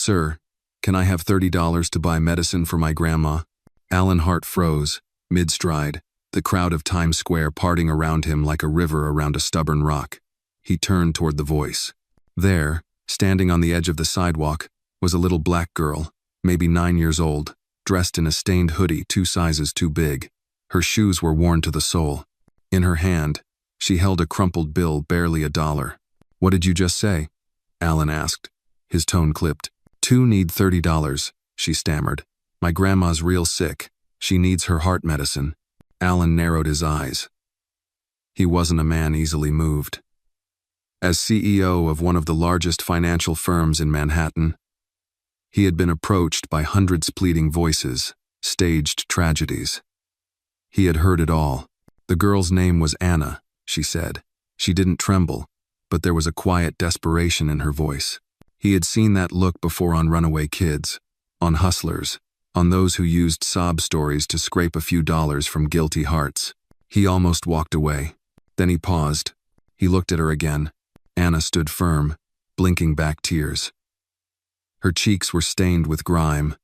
"Sir, can I have $30 to buy medicine for my grandma?" Alan's heart froze, mid-stride, the crowd of Times Square parting around him like a river around a stubborn rock. He turned toward the voice. There, standing on the edge of the sidewalk, was a little black girl, maybe 9 years old, dressed in a stained hoodie 2 sizes too big. Her shoes were worn to the sole. In her hand, she held a crumpled bill barely $1. "What did you just say?" Alan asked. His tone clipped. "Two need $30, she stammered. "My grandma's real sick. She needs her heart medicine." Alan narrowed his eyes. He wasn't a man easily moved. As CEO of one of the largest financial firms in Manhattan, he had been approached by hundreds pleading voices, staged tragedies. He had heard it all. "The girl's name was Anna," she said. She didn't tremble, but there was a quiet desperation in her voice. He had seen that look before on runaway kids, on hustlers, on those who used sob stories to scrape a few dollars from guilty hearts. He almost walked away. Then he paused. He looked at her again. Anna stood firm, blinking back tears. Her cheeks were stained with grime.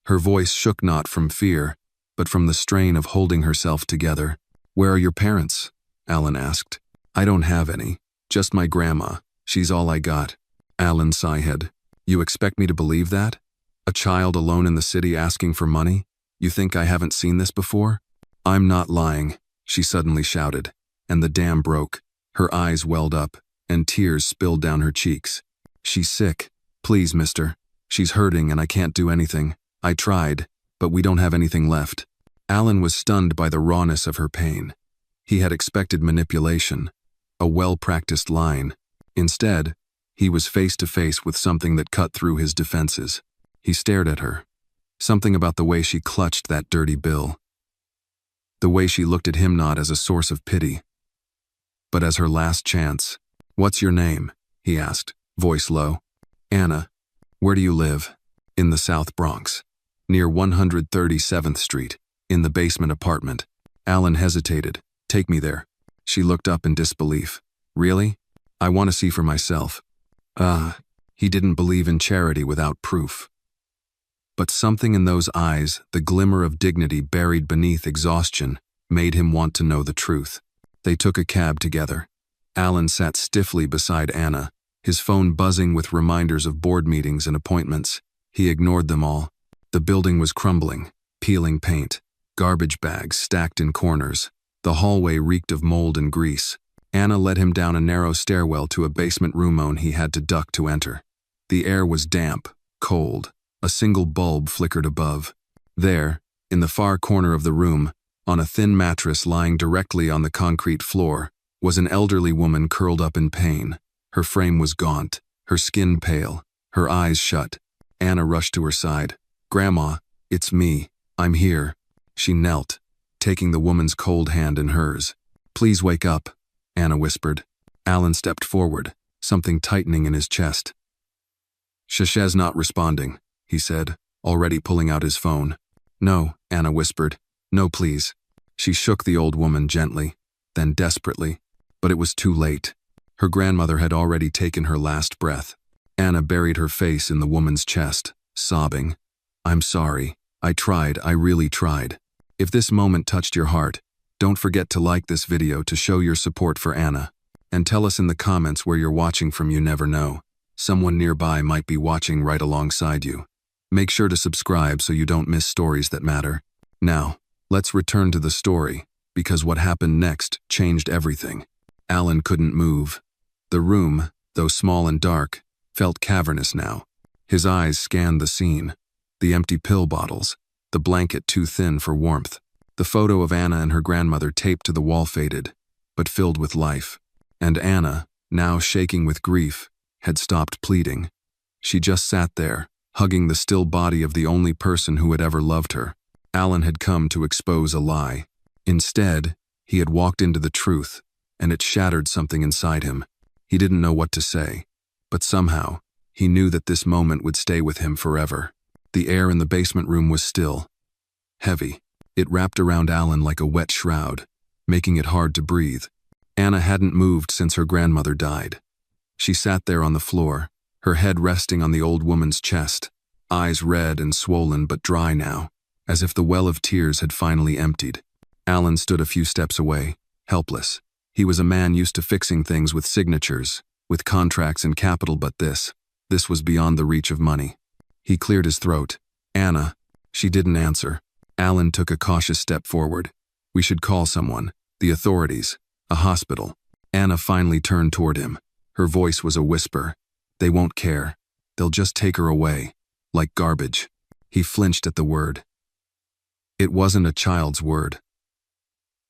Her voice shook not from fear, but from the strain of holding herself together. "Where are your parents?" Alan asked. "I don't have any. Just my grandma. She's all I got." Alan sighed. "You expect me to believe that? A child alone in the city asking for money? You think I haven't seen this before?" "I'm not lying," she suddenly shouted, and the dam broke. Her eyes welled up, and tears spilled down her cheeks. "She's sick. Please, mister. She's hurting and I can't do anything. I tried, but we don't have anything left." Alan was stunned by the rawness of her pain. He had expected manipulation, a well-practiced line. Instead, he was face to face with something that cut through his defenses. He stared at her. Something about the way she clutched that dirty bill. The way she looked at him not as a source of pity, but as her last chance. "What's your name?" he asked, voice low. "Anna. Where do you live?" "In the South Bronx, near 137th Street, in the basement apartment." Alan hesitated. "Take me there." She looked up in disbelief. "Really? I want to see for myself." He didn't believe in charity without proof. But something in those eyes, the glimmer of dignity buried beneath exhaustion, made him want to know the truth. They took a cab together. Alan sat stiffly beside Anna, his phone buzzing with reminders of board meetings and appointments. He ignored them all. The building was crumbling, peeling paint, garbage bags stacked in corners. The hallway reeked of mold and grease. Anna led him down a narrow stairwell to a basement room he had to duck to enter. The air was damp, cold. A single bulb flickered above. There, in the far corner of the room, on a thin mattress lying directly on the concrete floor, was an elderly woman curled up in pain. Her frame was gaunt, her skin pale, her eyes shut. Anna rushed to her side. "Grandma, it's me. I'm here." She knelt, taking the woman's cold hand in hers. "Please wake up," Anna whispered. Alan stepped forward, something tightening in his chest. "Shash's not responding," he said, already pulling out his phone. "No," Anna whispered. "No, please." She shook the old woman gently, then desperately, but it was too late. Her grandmother had already taken her last breath. Anna buried her face in the woman's chest, sobbing. "I'm sorry. I tried. I really tried." If this moment touched your heart, don't forget to like this video to show your support for Anna. And tell us in the comments where you're watching from. You never know. Someone nearby might be watching right alongside you. Make sure to subscribe so you don't miss stories that matter. Now, let's return to the story, because what happened next changed everything. Alan couldn't move. The room, though small and dark, felt cavernous now. His eyes scanned the scene. The empty pill bottles, the blanket too thin for warmth. The photo of Anna and her grandmother taped to the wall faded, but filled with life. And Anna, now shaking with grief, had stopped pleading. She just sat there, hugging the still body of the only person who had ever loved her. Alan had come to expose a lie. Instead, he had walked into the truth, and it shattered something inside him. He didn't know what to say, but somehow, he knew that this moment would stay with him forever. The air in the basement room was still, heavy. It wrapped around Alan like a wet shroud, making it hard to breathe. Anna hadn't moved since her grandmother died. She sat there on the floor, her head resting on the old woman's chest, eyes red and swollen but dry now, as if the well of tears had finally emptied. Alan stood a few steps away, helpless. He was a man used to fixing things with signatures, with contracts and capital, but this was beyond the reach of money. He cleared his throat. Anna. She didn't answer. Alan took a cautious step forward. We should call someone. The authorities. A hospital. Anna finally turned toward him. Her voice was a whisper. They won't care. They'll just take her away. Like garbage. He flinched at the word. It wasn't a child's word.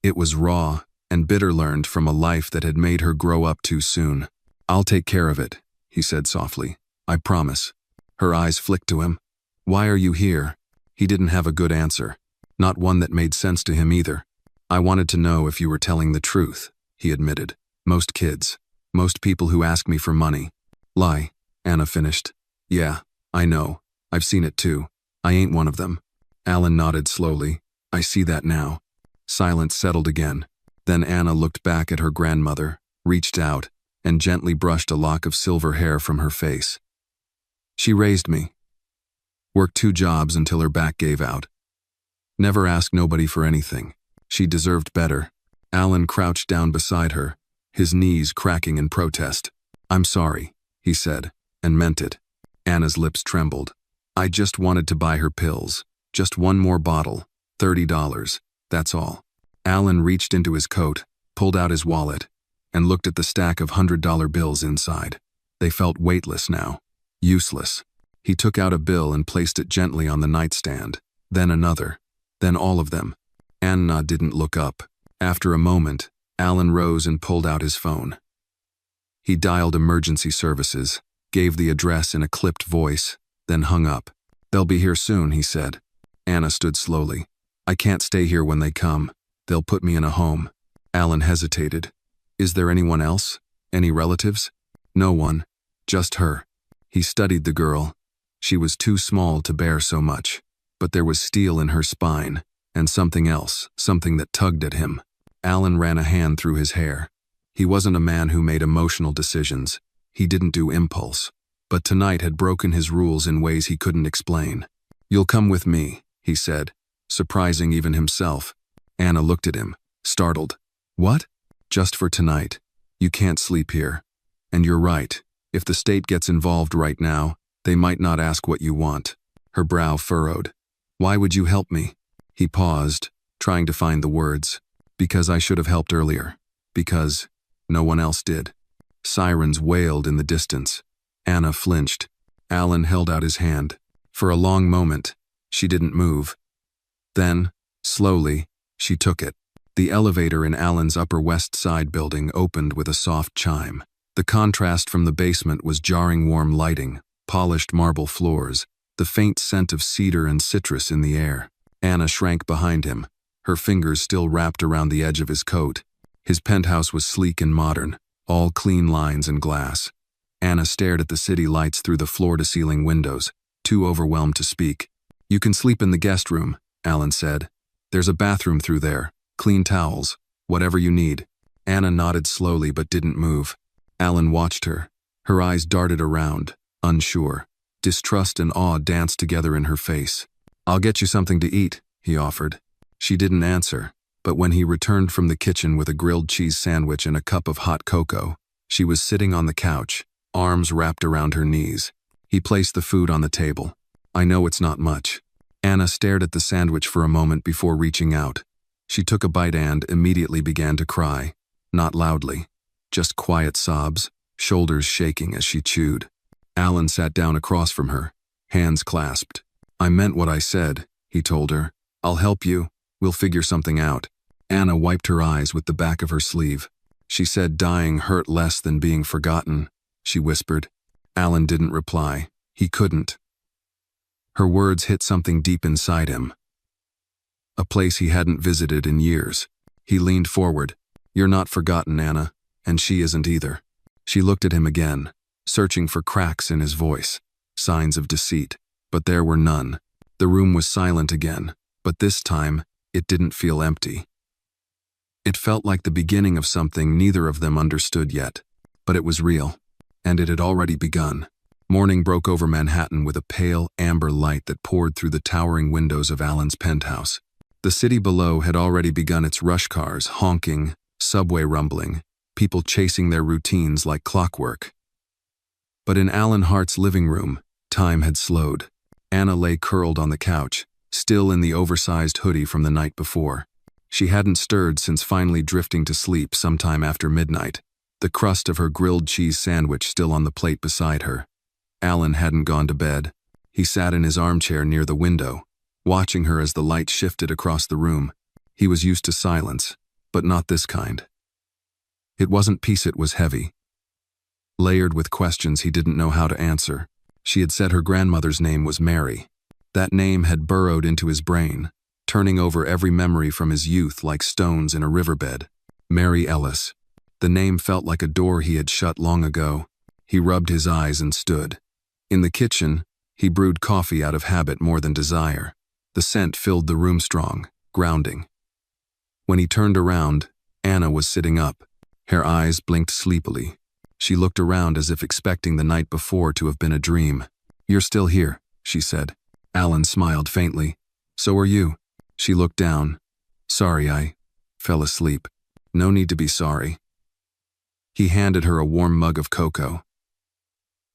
It was raw and bitter, learned from a life that had made her grow up too soon. I'll take care of it, he said softly. I promise. Her eyes flicked to him. Why are you here? He didn't have a good answer. Not one that made sense to him either. I wanted to know if you were telling the truth, he admitted. Most kids, most people who ask me for money, lie, Anna finished. Yeah, I know. I've seen it too. I ain't one of them. Alan nodded slowly. I see that now. Silence settled again. Then Anna looked back at her grandmother, reached out, and gently brushed a lock of silver hair from her face. She raised me. Worked 2 jobs until her back gave out. Never asked nobody for anything. She deserved better. Alan crouched down beside her, his knees cracking in protest. I'm sorry, he said, and meant it. Anna's lips trembled. I just wanted to buy her pills. Just one more bottle. $30. That's all. Alan reached into his coat, pulled out his wallet, and looked at the stack of $100 bills inside. They felt weightless now. Useless. He took out a bill and placed it gently on the nightstand, then another, then all of them. Anna didn't look up. After a moment, Alan rose and pulled out his phone. He dialed emergency services, gave the address in a clipped voice, then hung up. They'll be here soon, he said. Anna stood slowly. I can't stay here when they come. They'll put me in a home. Alan hesitated. Is there anyone else? Any relatives? No one. Just her. He studied the girl. She was too small to bear so much, but there was steel in her spine, and something else, something that tugged at him. Alan ran a hand through his hair. He wasn't a man who made emotional decisions. He didn't do impulse. But tonight had broken his rules in ways he couldn't explain. You'll come with me, he said, surprising even himself. Anna looked at him, startled. What? Just for tonight. You can't sleep here. And you're right. If the state gets involved right now, they might not ask what you want. Her brow furrowed. Why would you help me? He paused, trying to find the words. Because I should have helped earlier. Because no one else did. Sirens wailed in the distance. Anna flinched. Alan held out his hand. For a long moment, she didn't move. Then, slowly, she took it. The elevator in Alan's Upper West Side building opened with a soft chime. The contrast from the basement was jarring warm lighting, polished marble floors, the faint scent of cedar and citrus in the air. Anna shrank behind him, her fingers still wrapped around the edge of his coat. His penthouse was sleek and modern, all clean lines and glass. Anna stared at the city lights through the floor-to-ceiling windows, too overwhelmed to speak. You can sleep in the guest room, Alan said. There's a bathroom through there, clean towels, whatever you need. Anna nodded slowly but didn't move. Alan watched her. Her eyes darted around, unsure. Distrust and awe danced together in her face. I'll get you something to eat, he offered. She didn't answer, but when he returned from the kitchen with a grilled cheese sandwich and a cup of hot cocoa, she was sitting on the couch, arms wrapped around her knees. He placed the food on the table. I know it's not much. Anna stared at the sandwich for a moment before reaching out. She took a bite and immediately began to cry. Not loudly, just quiet sobs, shoulders shaking as she chewed. Alan sat down across from her, hands clasped. I meant what I said, he told her. I'll help you. We'll figure something out. Anna wiped her eyes with the back of her sleeve. She said dying hurt less than being forgotten, she whispered. Alan didn't reply. He couldn't. Her words hit something deep inside him. A place he hadn't visited in years. He leaned forward. You're not forgotten, Anna, and she isn't either. She looked at him again, searching for cracks in his voice, signs of deceit, but there were none. The room was silent again, but this time, it didn't feel empty. It felt like the beginning of something neither of them understood yet, but it was real, and it had already begun. Morning broke over Manhattan with a pale, amber light that poured through the towering windows of Alan's penthouse. The city below had already begun its rush cars, honking, subway rumbling, people chasing their routines like clockwork. But in Alan Hart's living room, time had slowed. Anna lay curled on the couch, still in the oversized hoodie from the night before. She hadn't stirred since finally drifting to sleep sometime after midnight, the crust of her grilled cheese sandwich still on the plate beside her. Alan hadn't gone to bed. He sat in his armchair near the window, watching her as the light shifted across the room. He was used to silence, but not this kind. It wasn't peace, it was heavy, layered with questions he didn't know how to answer. She had said her grandmother's name was Mary. That name had burrowed into his brain, turning over every memory from his youth like stones in a riverbed. Mary Ellis. The name felt like a door he had shut long ago. He rubbed his eyes and stood. In the kitchen, he brewed coffee out of habit more than desire. The scent filled the room strong, grounding. When he turned around, Anna was sitting up. Her eyes blinked sleepily. She looked around as if expecting the night before to have been a dream. "You're still here," she said. Alan smiled faintly. "So are you." She looked down. "Sorry, I fell asleep." "No need to be sorry." He handed her a warm mug of cocoa.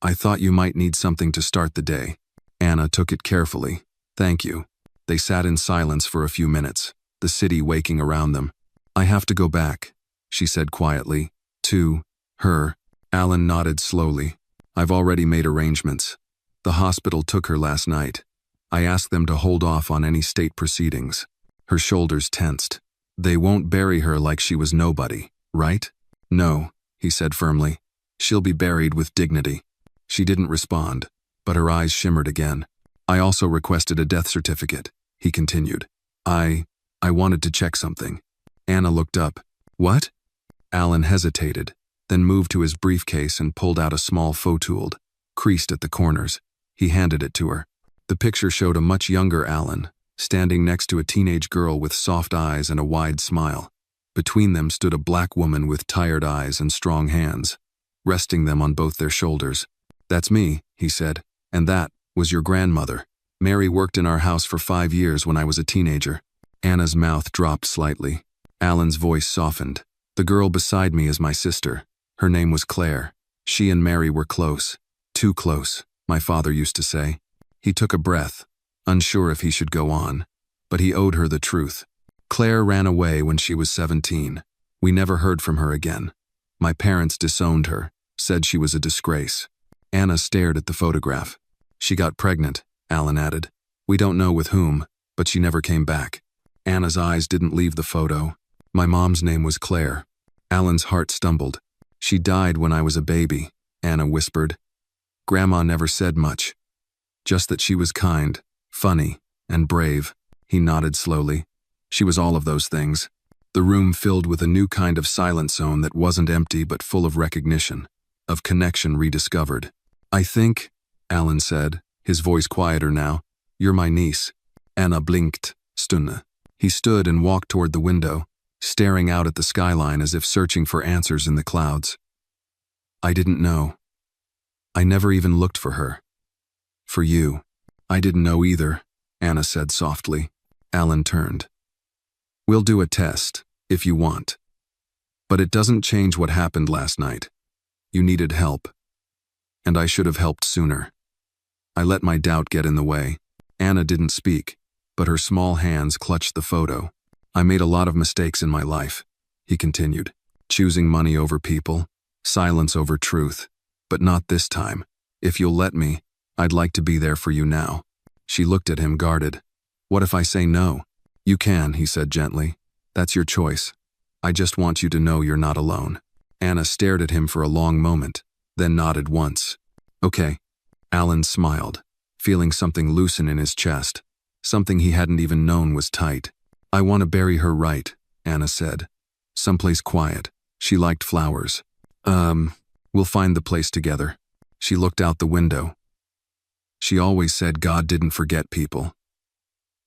"I thought you might need something to start the day." Anna took it carefully. "Thank you." They sat in silence for a few minutes, the city waking around them. "I have to go back," she said quietly. "To her." Alan nodded slowly. "I've already made arrangements. The hospital took her last night. I asked them to hold off on any state proceedings." Her shoulders tensed. "They won't bury her like she was nobody, right?" "No," he said firmly. "She'll be buried with dignity." She didn't respond, but her eyes shimmered again. "I also requested a death certificate," he continued. I wanted to check something." Anna looked up. "What?" Alan hesitated, then moved to his briefcase and pulled out a small photool, creased at the corners. He handed it to her. The picture showed a much younger Alan, standing next to a teenage girl with soft eyes and a wide smile. Between them stood a black woman with tired eyes and strong hands, resting them on both their shoulders. "That's me," he said, "and that was your grandmother. Mary worked in our house for 5 years when I was a teenager." Anna's mouth dropped slightly. Alan's voice softened. "The girl beside me is my sister. Her name was Claire. She and Mary were close. Too close, my father used to say." He took a breath, unsure if he should go on, but he owed her the truth. "Claire ran away when she was 17. We never heard from her again. My parents disowned her, said she was a disgrace." Anna stared at the photograph. "She got pregnant," Alan added. "We don't know with whom, but she never came back." Anna's eyes didn't leave the photo. "My mom's name was Claire." Alan's heart stumbled. "She died when I was a baby," Anna whispered. "Grandma never said much. Just that she was kind, funny, and brave." He nodded slowly. "She was all of those things." The room filled with a new kind of silent zone that wasn't empty but full of recognition, of connection rediscovered. "I think," Alan said, his voice quieter now, "you're my niece." Anna blinked. "Stunne." He stood and walked toward the window, staring out at the skyline as if searching for answers in the clouds. "I didn't know. I never even looked for her. For you." "I didn't know either," Anna said softly. Alan turned. "We'll do a test, if you want. But it doesn't change what happened last night. You needed help. And I should have helped sooner. I let my doubt get in the way." Anna didn't speak, but her small hands clutched the photo. "I made a lot of mistakes in my life," he continued. "Choosing money over people, silence over truth. But not this time. If you'll let me, I'd like to be there for you now." She looked at him guarded. "What if I say no?" "You can," he said gently. "That's your choice. I just want you to know you're not alone." Anna stared at him for a long moment, then nodded once. "Okay." Alan smiled, feeling something loosen in his chest, something he hadn't even known was tight. "I want to bury her right," Anna said. "Someplace quiet. She liked flowers." We'll find the place together." She looked out the window. She always said God didn't forget people,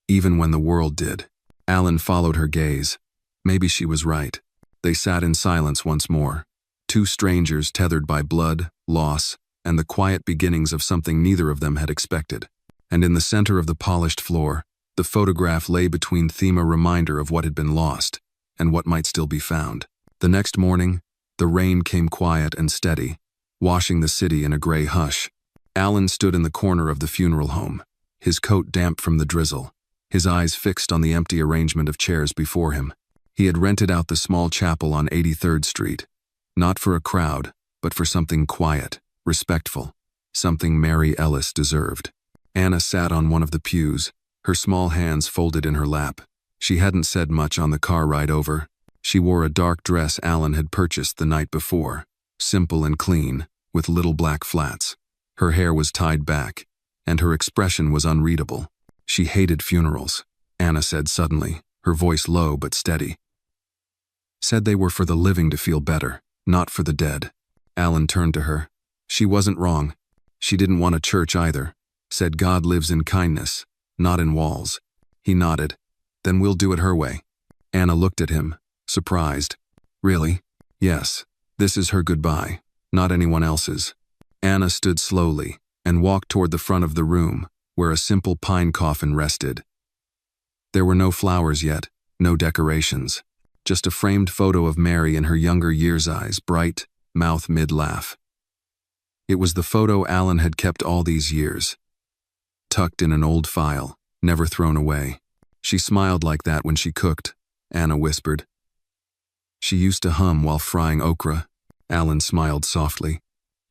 even when the world did. Alan followed her gaze. Maybe she was right. They sat in silence once more. Two strangers tethered by blood, loss, and the quiet beginnings of something neither of them had expected. And in the center of the polished floor, the photograph lay between them, a reminder of what had been lost and what might still be found. The next morning, the rain came quiet and steady, washing the city in a gray hush. Alan stood in the corner of the funeral home, his coat damp from the drizzle, his eyes fixed on the empty arrangement of chairs before him. He had rented out the small chapel on 83rd Street, not for a crowd, but for something quiet, respectful, something Mary Ellis deserved. Anna sat on one of the pews, her small hands folded in her lap. She hadn't said much on the car ride over. She wore a dark dress Alan had purchased the night before, simple and clean, with little black flats. Her hair was tied back, and her expression was unreadable. She hated funerals, Anna said suddenly, her voice low but steady. Said they were for the living to feel better, not for the dead. Alan turned to her. She wasn't wrong. She didn't want a church either. Said God lives in kindness, not in walls. He nodded. Then we'll do it her way. Anna looked at him, surprised. Really? Yes. This is her goodbye, not anyone else's. Anna stood slowly and walked toward the front of the room, where a simple pine coffin rested. There were no flowers yet, no decorations. Just a framed photo of Mary in her younger years, eyes bright, mouth mid-laugh. It was the photo Alan had kept all these years, tucked in an old file, never thrown away. She smiled like that when she cooked, Anna whispered. She used to hum while frying okra. Alan smiled softly.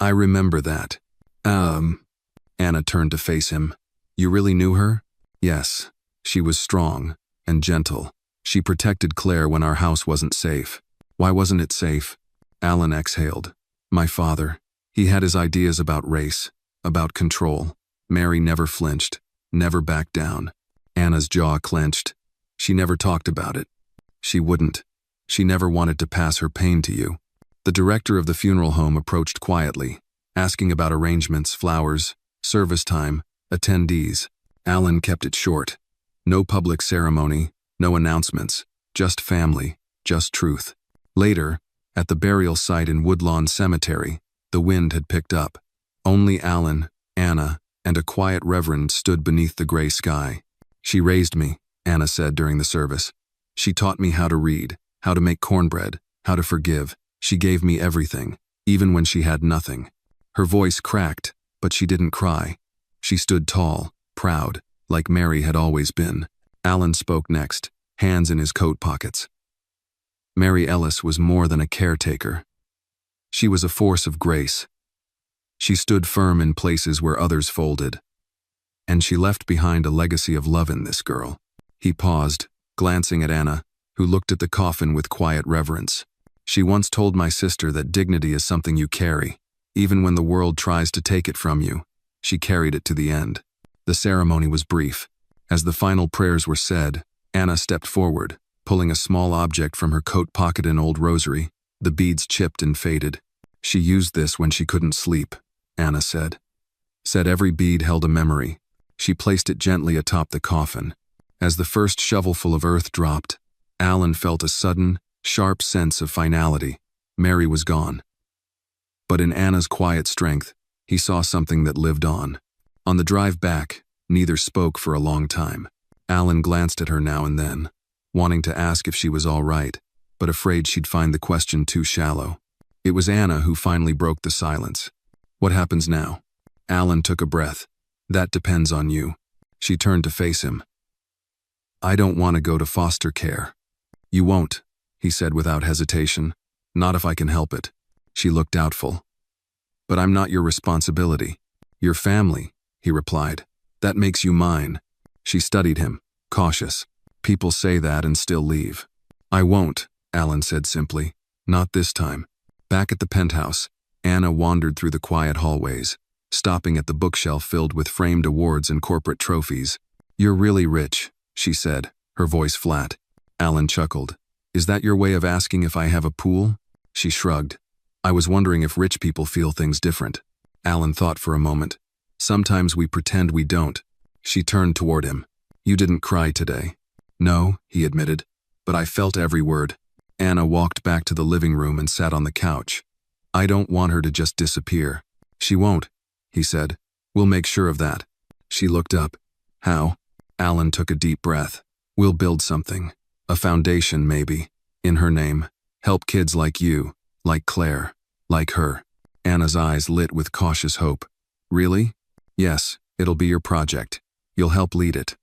I remember that. Anna turned to face him. You really knew her? Yes. She was strong and gentle. She protected Claire when our house wasn't safe. Why wasn't it safe? Alan exhaled. My father. He had his ideas about race, about control. Mary never flinched, never backed down. Anna's jaw clenched. She never talked about it. She wouldn't. She never wanted to pass her pain to you. The director of the funeral home approached quietly, asking about arrangements, flowers, service time, attendees. Alan kept it short. No public ceremony, no announcements, just family, just truth. Later, at the burial site in Woodlawn Cemetery, the wind had picked up. Only Alan, Anna, and a quiet reverend stood beneath the gray sky. She raised me, Anna said during the service. She taught me how to read, how to make cornbread, how to forgive. She gave me everything, even when she had nothing. Her voice cracked, but she didn't cry. She stood tall, proud, like Mary had always been. Alan spoke next, hands in his coat pockets. Mary Ellis was more than a caretaker. She was a force of grace. She stood firm in places where others folded. And she left behind a legacy of love in this girl. He paused, glancing at Anna, who looked at the coffin with quiet reverence. She once told my sister that dignity is something you carry, even when the world tries to take it from you. She carried it to the end. The ceremony was brief. As the final prayers were said, Anna stepped forward, pulling a small object from her coat pocket, an old rosary. The beads chipped and faded. She used this when she couldn't sleep, Anna said. Said every bead held a memory. She placed it gently atop the coffin. As the first shovelful of earth dropped, Alan felt a sudden, sharp sense of finality. Mary was gone. But in Anna's quiet strength, he saw something that lived on. On the drive back, neither spoke for a long time. Alan glanced at her now and then, wanting to ask if she was all right, but afraid she'd find the question too shallow. It was Anna who finally broke the silence. What happens now? Alan took a breath. That depends on you. She turned to face him. I don't want to go to foster care. You won't, he said without hesitation. Not if I can help it. She looked doubtful. But I'm not your responsibility. Your family, he replied. That makes you mine. She studied him, cautious. People say that and still leave. I won't, Alan said simply. Not this time. Back at the penthouse, Anna wandered through the quiet hallways, stopping at the bookshelf filled with framed awards and corporate trophies. You're really rich, she said, her voice flat. Alan chuckled. Is that your way of asking if I have a pool? She shrugged. I was wondering if rich people feel things different. Alan thought for a moment. Sometimes we pretend we don't. She turned toward him. You didn't cry today. No, he admitted, but I felt every word. Anna walked back to the living room and sat on the couch. I don't want her to just disappear. She won't, he said. We'll make sure of that. She looked up. How? Alan took a deep breath. We'll build something. A foundation, maybe. In her name. Help kids like you, like Claire, like her. Anna's eyes lit with cautious hope. Really? Yes, it'll be your project. You'll help lead it.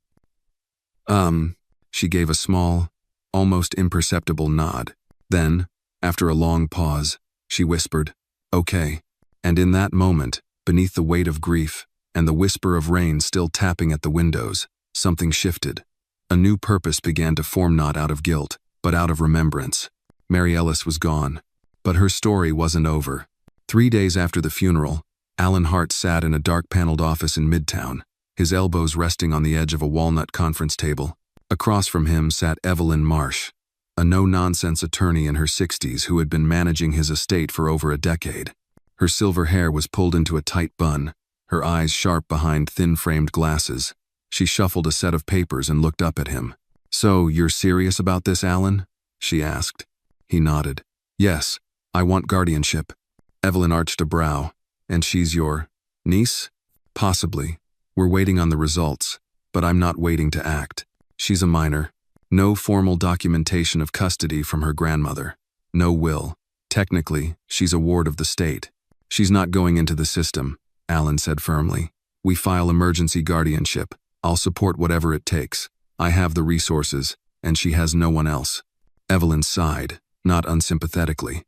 She gave a small, almost imperceptible nod. Then, after a long pause, she whispered, okay. And in that moment, beneath the weight of grief and the whisper of rain still tapping at the windows, something shifted. A new purpose began to form, not out of guilt, but out of remembrance. Mary Ellis was gone, but her story wasn't over. 3 days after the funeral, Alan Hart sat in a dark-paneled office in Midtown, his elbows resting on the edge of a walnut conference table. Across from him sat Evelyn Marsh, a no-nonsense attorney in her 60s who had been managing his estate for over a decade. Her silver hair was pulled into a tight bun, her eyes sharp behind thin-framed glasses. She shuffled a set of papers and looked up at him. So, you're serious about this, Alan? She asked. He nodded. Yes, I want guardianship. Evelyn arched a brow. And she's your niece? Possibly. We're waiting on the results, but I'm not waiting to act. She's a minor. No formal documentation of custody from her grandmother. No will. Technically, she's a ward of the state. She's not going into the system, Alan said firmly. We file emergency guardianship. I'll support whatever it takes. I have the resources, and she has no one else. Evelyn sighed, not unsympathetically.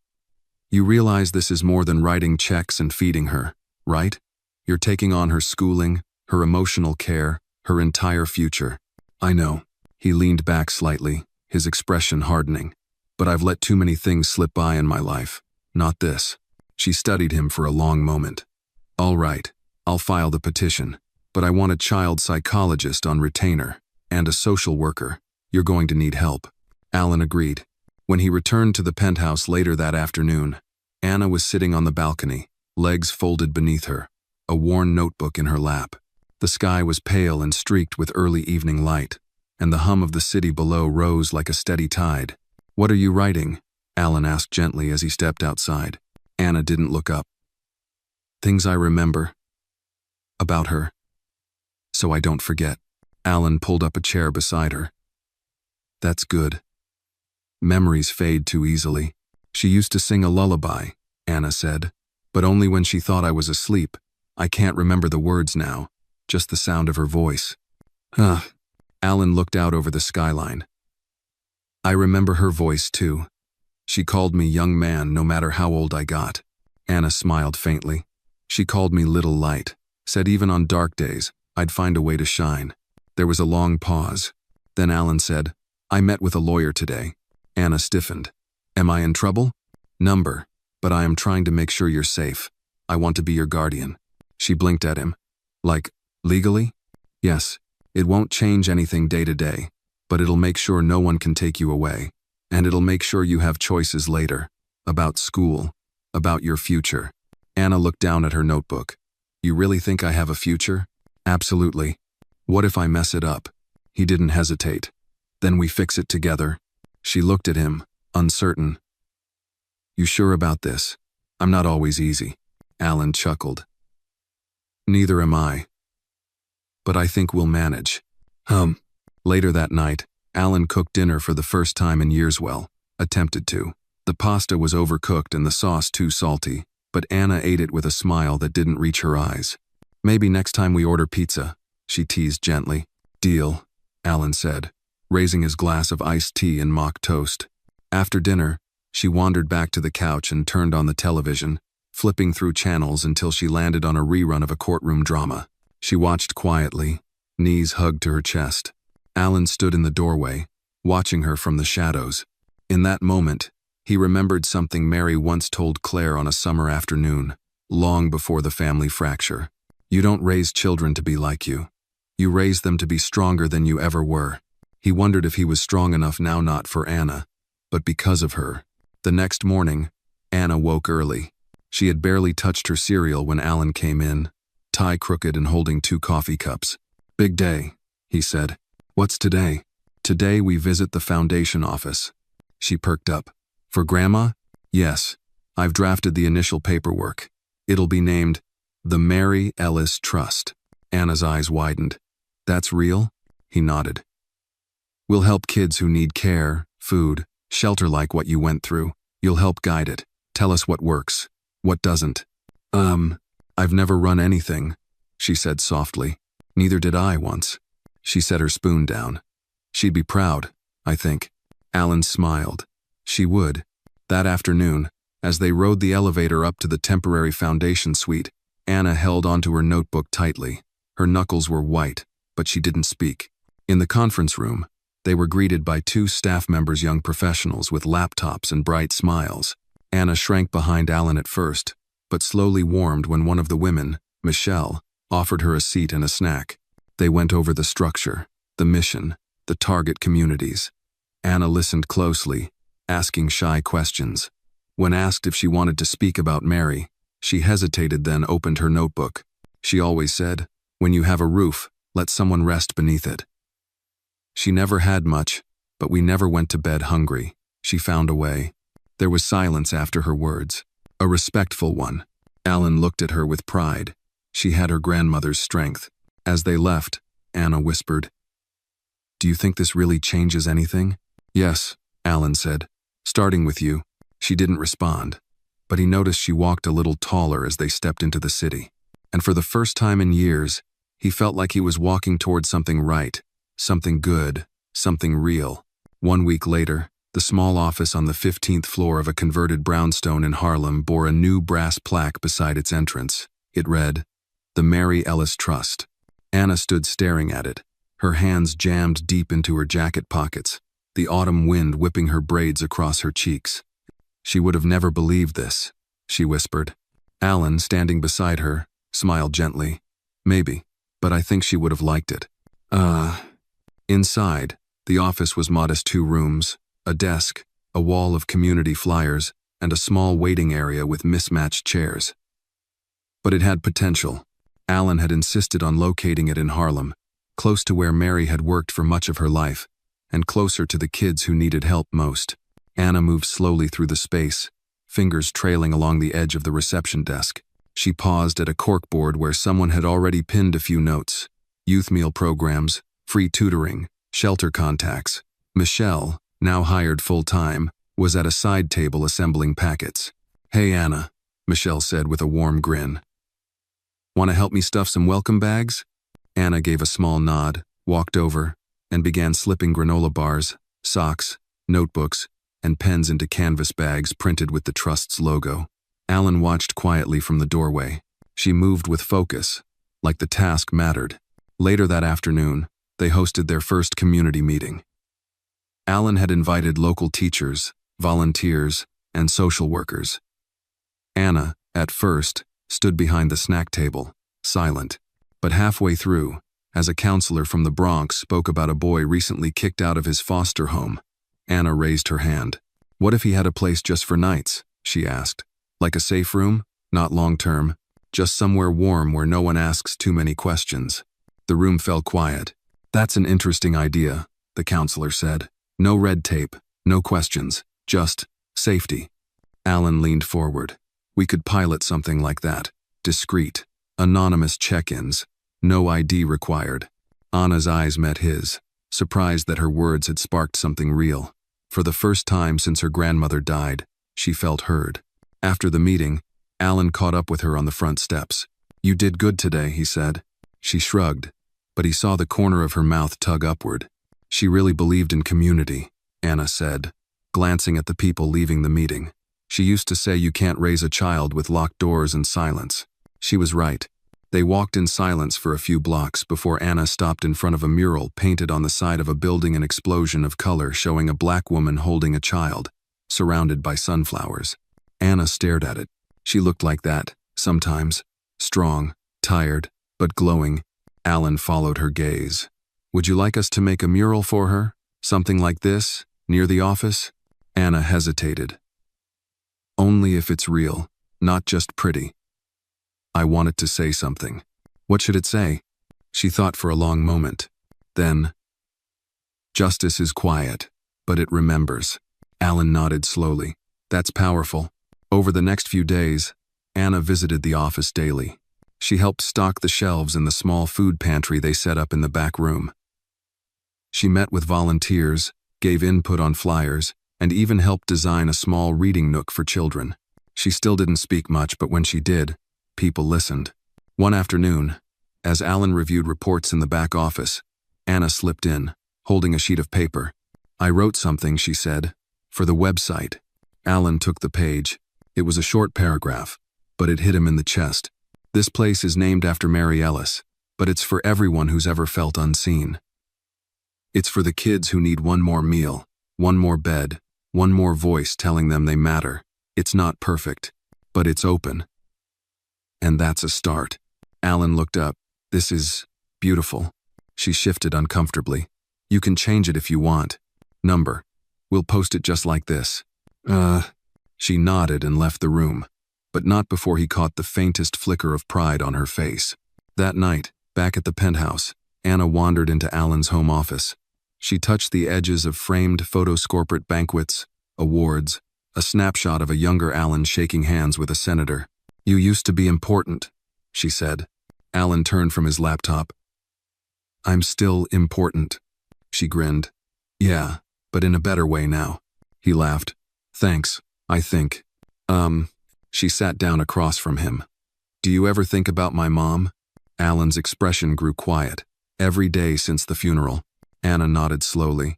You realize this is more than writing checks and feeding her, right? You're taking on her schooling, her emotional care, her entire future. I know. He leaned back slightly, his expression hardening. But I've let too many things slip by in my life. Not this. She studied him for a long moment. All right, I'll file the petition. But I want a child psychologist on retainer, and a social worker. You're going to need help. Alan agreed. When he returned to the penthouse later that afternoon, Anna was sitting on the balcony, legs folded beneath her, a worn notebook in her lap. The sky was pale and streaked with early evening light, and the hum of the city below rose like a steady tide. What are you writing? Alan asked gently as he stepped outside. Anna didn't look up. Things I remember. About her. So I don't forget. Alan pulled up a chair beside her. That's good. Memories fade too easily. She used to sing a lullaby, Anna said, but only when she thought I was asleep. I can't remember the words now, just the sound of her voice. Alan looked out over the skyline. I remember her voice too. She called me young man no matter how old I got. Anna smiled faintly. She called me little light, said even on dark days, I'd find a way to shine. There was a long pause. Then Alan said, I met with a lawyer today. Anna stiffened. Am I in trouble? Number, but I am trying to make sure you're safe. I want to be your guardian. She blinked at him. Like, legally? Yes. It won't change anything day to day, but it'll make sure no one can take you away. And it'll make sure you have choices later. About school. About your future. Anna looked down at her notebook. You really think I have a future? Absolutely. What if I mess it up? He didn't hesitate. Then we fix it together. She looked at him, uncertain. You sure about this? I'm not always easy. Alan chuckled. Neither am I. But I think we'll manage. Later that night, Alan cooked dinner for the first time in years. Attempted to. The pasta was overcooked and the sauce too salty, but Anna ate it with a smile that didn't reach her eyes. Maybe next time we order pizza, she teased gently. Deal, Alan said, raising his glass of iced tea and mock toast. After dinner, she wandered back to the couch and turned on the television, flipping through channels until she landed on a rerun of a courtroom drama. She watched quietly, knees hugged to her chest. Alan stood in the doorway, watching her from the shadows. In that moment, he remembered something Mary once told Claire on a summer afternoon, long before the family fracture. You don't raise children to be like you. You raise them to be stronger than you ever were. He wondered if he was strong enough now, not for Anna, but because of her. The next morning, Anna woke early. She had barely touched her cereal when Alan came in, tie crooked and holding 2 coffee cups. Big day, he said. What's today? Today we visit the foundation office. She perked up. For Grandma? Yes. I've drafted the initial paperwork. It'll be named The Mary Ellis Trust. Anna's eyes widened. That's real? He nodded. We'll help kids who need care, food, shelter like what you went through. You'll help guide it. Tell us what works, what doesn't. I've never run anything, she said softly. Neither did I once. She set her spoon down. She'd be proud, I think. Alan smiled. She would. That afternoon, as they rode the elevator up to the temporary foundation suite, Anna held onto her notebook tightly. Her knuckles were white, but she didn't speak. In the conference room, they were greeted by two staff members, young professionals with laptops and bright smiles. Anna shrank behind Alan at first, but slowly warmed when one of the women, Michelle, offered her a seat and a snack. They went over the structure, the mission, the target communities. Anna listened closely, asking shy questions. When asked if she wanted to speak about Mary, she hesitated, then opened her notebook. She always said, "When you have a roof, let someone rest beneath it." She never had much, but we never went to bed hungry. She found a way. There was silence after her words, a respectful one. Alan looked at her with pride. She had her grandmother's strength. As they left, Anna whispered, "Do you think this really changes anything?" "Yes," Alan said. "Starting with you." She didn't respond, but he noticed she walked a little taller as they stepped into the city. And for the first time in years, he felt like he was walking toward something right, something good, something real. 1 week later, the small office on the 15th floor of a converted brownstone in Harlem bore a new brass plaque beside its entrance. It read, "The Mary Ellis Trust." Anna stood staring at it, her hands jammed deep into her jacket pockets, the autumn wind whipping her braids across her cheeks. She would have never believed this, she whispered. Alan, standing beside her, smiled gently. Maybe, but I think she would have liked it. Inside, the office was modest: 2 rooms, a desk, a wall of community flyers, and a small waiting area with mismatched chairs. But it had potential. Alan had insisted on locating it in Harlem, close to where Mary had worked for much of her life, and closer to the kids who needed help most. Anna moved slowly through the space, fingers trailing along the edge of the reception desk. She paused at a corkboard where someone had already pinned a few notes: youth meal programs, free tutoring, shelter contacts. Michelle, now hired full-time, was at a side table assembling packets. "Hey, Anna," Michelle said with a warm grin. "Want to help me stuff some welcome bags?" Anna gave a small nod, walked over, and began slipping granola bars, socks, notebooks, and pens into canvas bags printed with the Trust's logo. Alan watched quietly from the doorway. She moved with focus, like the task mattered. Later that afternoon, they hosted their first community meeting. Alan had invited local teachers, volunteers, and social workers. Anna, at first, stood behind the snack table, silent. But halfway through, as a counselor from the Bronx spoke about a boy recently kicked out of his foster home, Anna raised her hand. "What if he had a place just for nights?" she asked. "Like a safe room? Not long-term. Just somewhere warm where no one asks too many questions." The room fell quiet. "That's an interesting idea," the counselor said. "No red tape, no questions, just safety." Alan leaned forward. "We could pilot something like that. Discreet, anonymous check-ins, no ID required." Anna's eyes met his, surprised that her words had sparked something real. For the first time since her grandmother died, she felt heard. After the meeting, Alan caught up with her on the front steps. "You did good today," he said. She shrugged, but he saw the corner of her mouth tug upward. "She really believed in community," Anna said, glancing at the people leaving the meeting. "She used to say you can't raise a child with locked doors and silence." She was right. They walked in silence for a few blocks before Anna stopped in front of a mural painted on the side of a building, an explosion of color showing a black woman holding a child, surrounded by sunflowers. Anna stared at it. She looked like that, sometimes. Strong, tired, but glowing. Alan followed her gaze. "Would you like us to make a mural for her? Something like this, near the office?" Anna hesitated. "Only if it's real, not just pretty." "I want it to say something." "What should it say?" She thought for a long moment. Then, "Justice is quiet, but it remembers." Alan nodded slowly. "That's powerful." Over the next few days, Anna visited the office daily. She helped stock the shelves in the small food pantry they set up in the back room. She met with volunteers, gave input on flyers, and even helped design a small reading nook for children. She still didn't speak much, but when she did, people listened. One afternoon, as Alan reviewed reports in the back office, Anna slipped in, holding a sheet of paper. "I wrote something," she said, "for the website." Alan took the page. It was a short paragraph, but it hit him in the chest. "This place is named after Mary Ellis, but it's for everyone who's ever felt unseen. It's for the kids who need one more meal, one more bed, one more voice telling them they matter. It's not perfect, but it's open. And that's a start." Alan looked up. "This is beautiful." She shifted uncomfortably. "You can change it if you want. Number. We'll post it just like this." She nodded and left the room, but not before he caught the faintest flicker of pride on her face. That night, back at the penthouse, Anna wandered into Alan's home office. She touched the edges of framed photoscorporate banquets, awards, a snapshot of a younger Alan shaking hands with a senator. "You used to be important," she said. Alan turned from his laptop. "I'm still important," she grinned. "Yeah, but in a better way now." He laughed. "Thanks, I think." She sat down across from him. "Do you ever think about my mom?" Alan's expression grew quiet. "Every day since the funeral." Anna nodded slowly.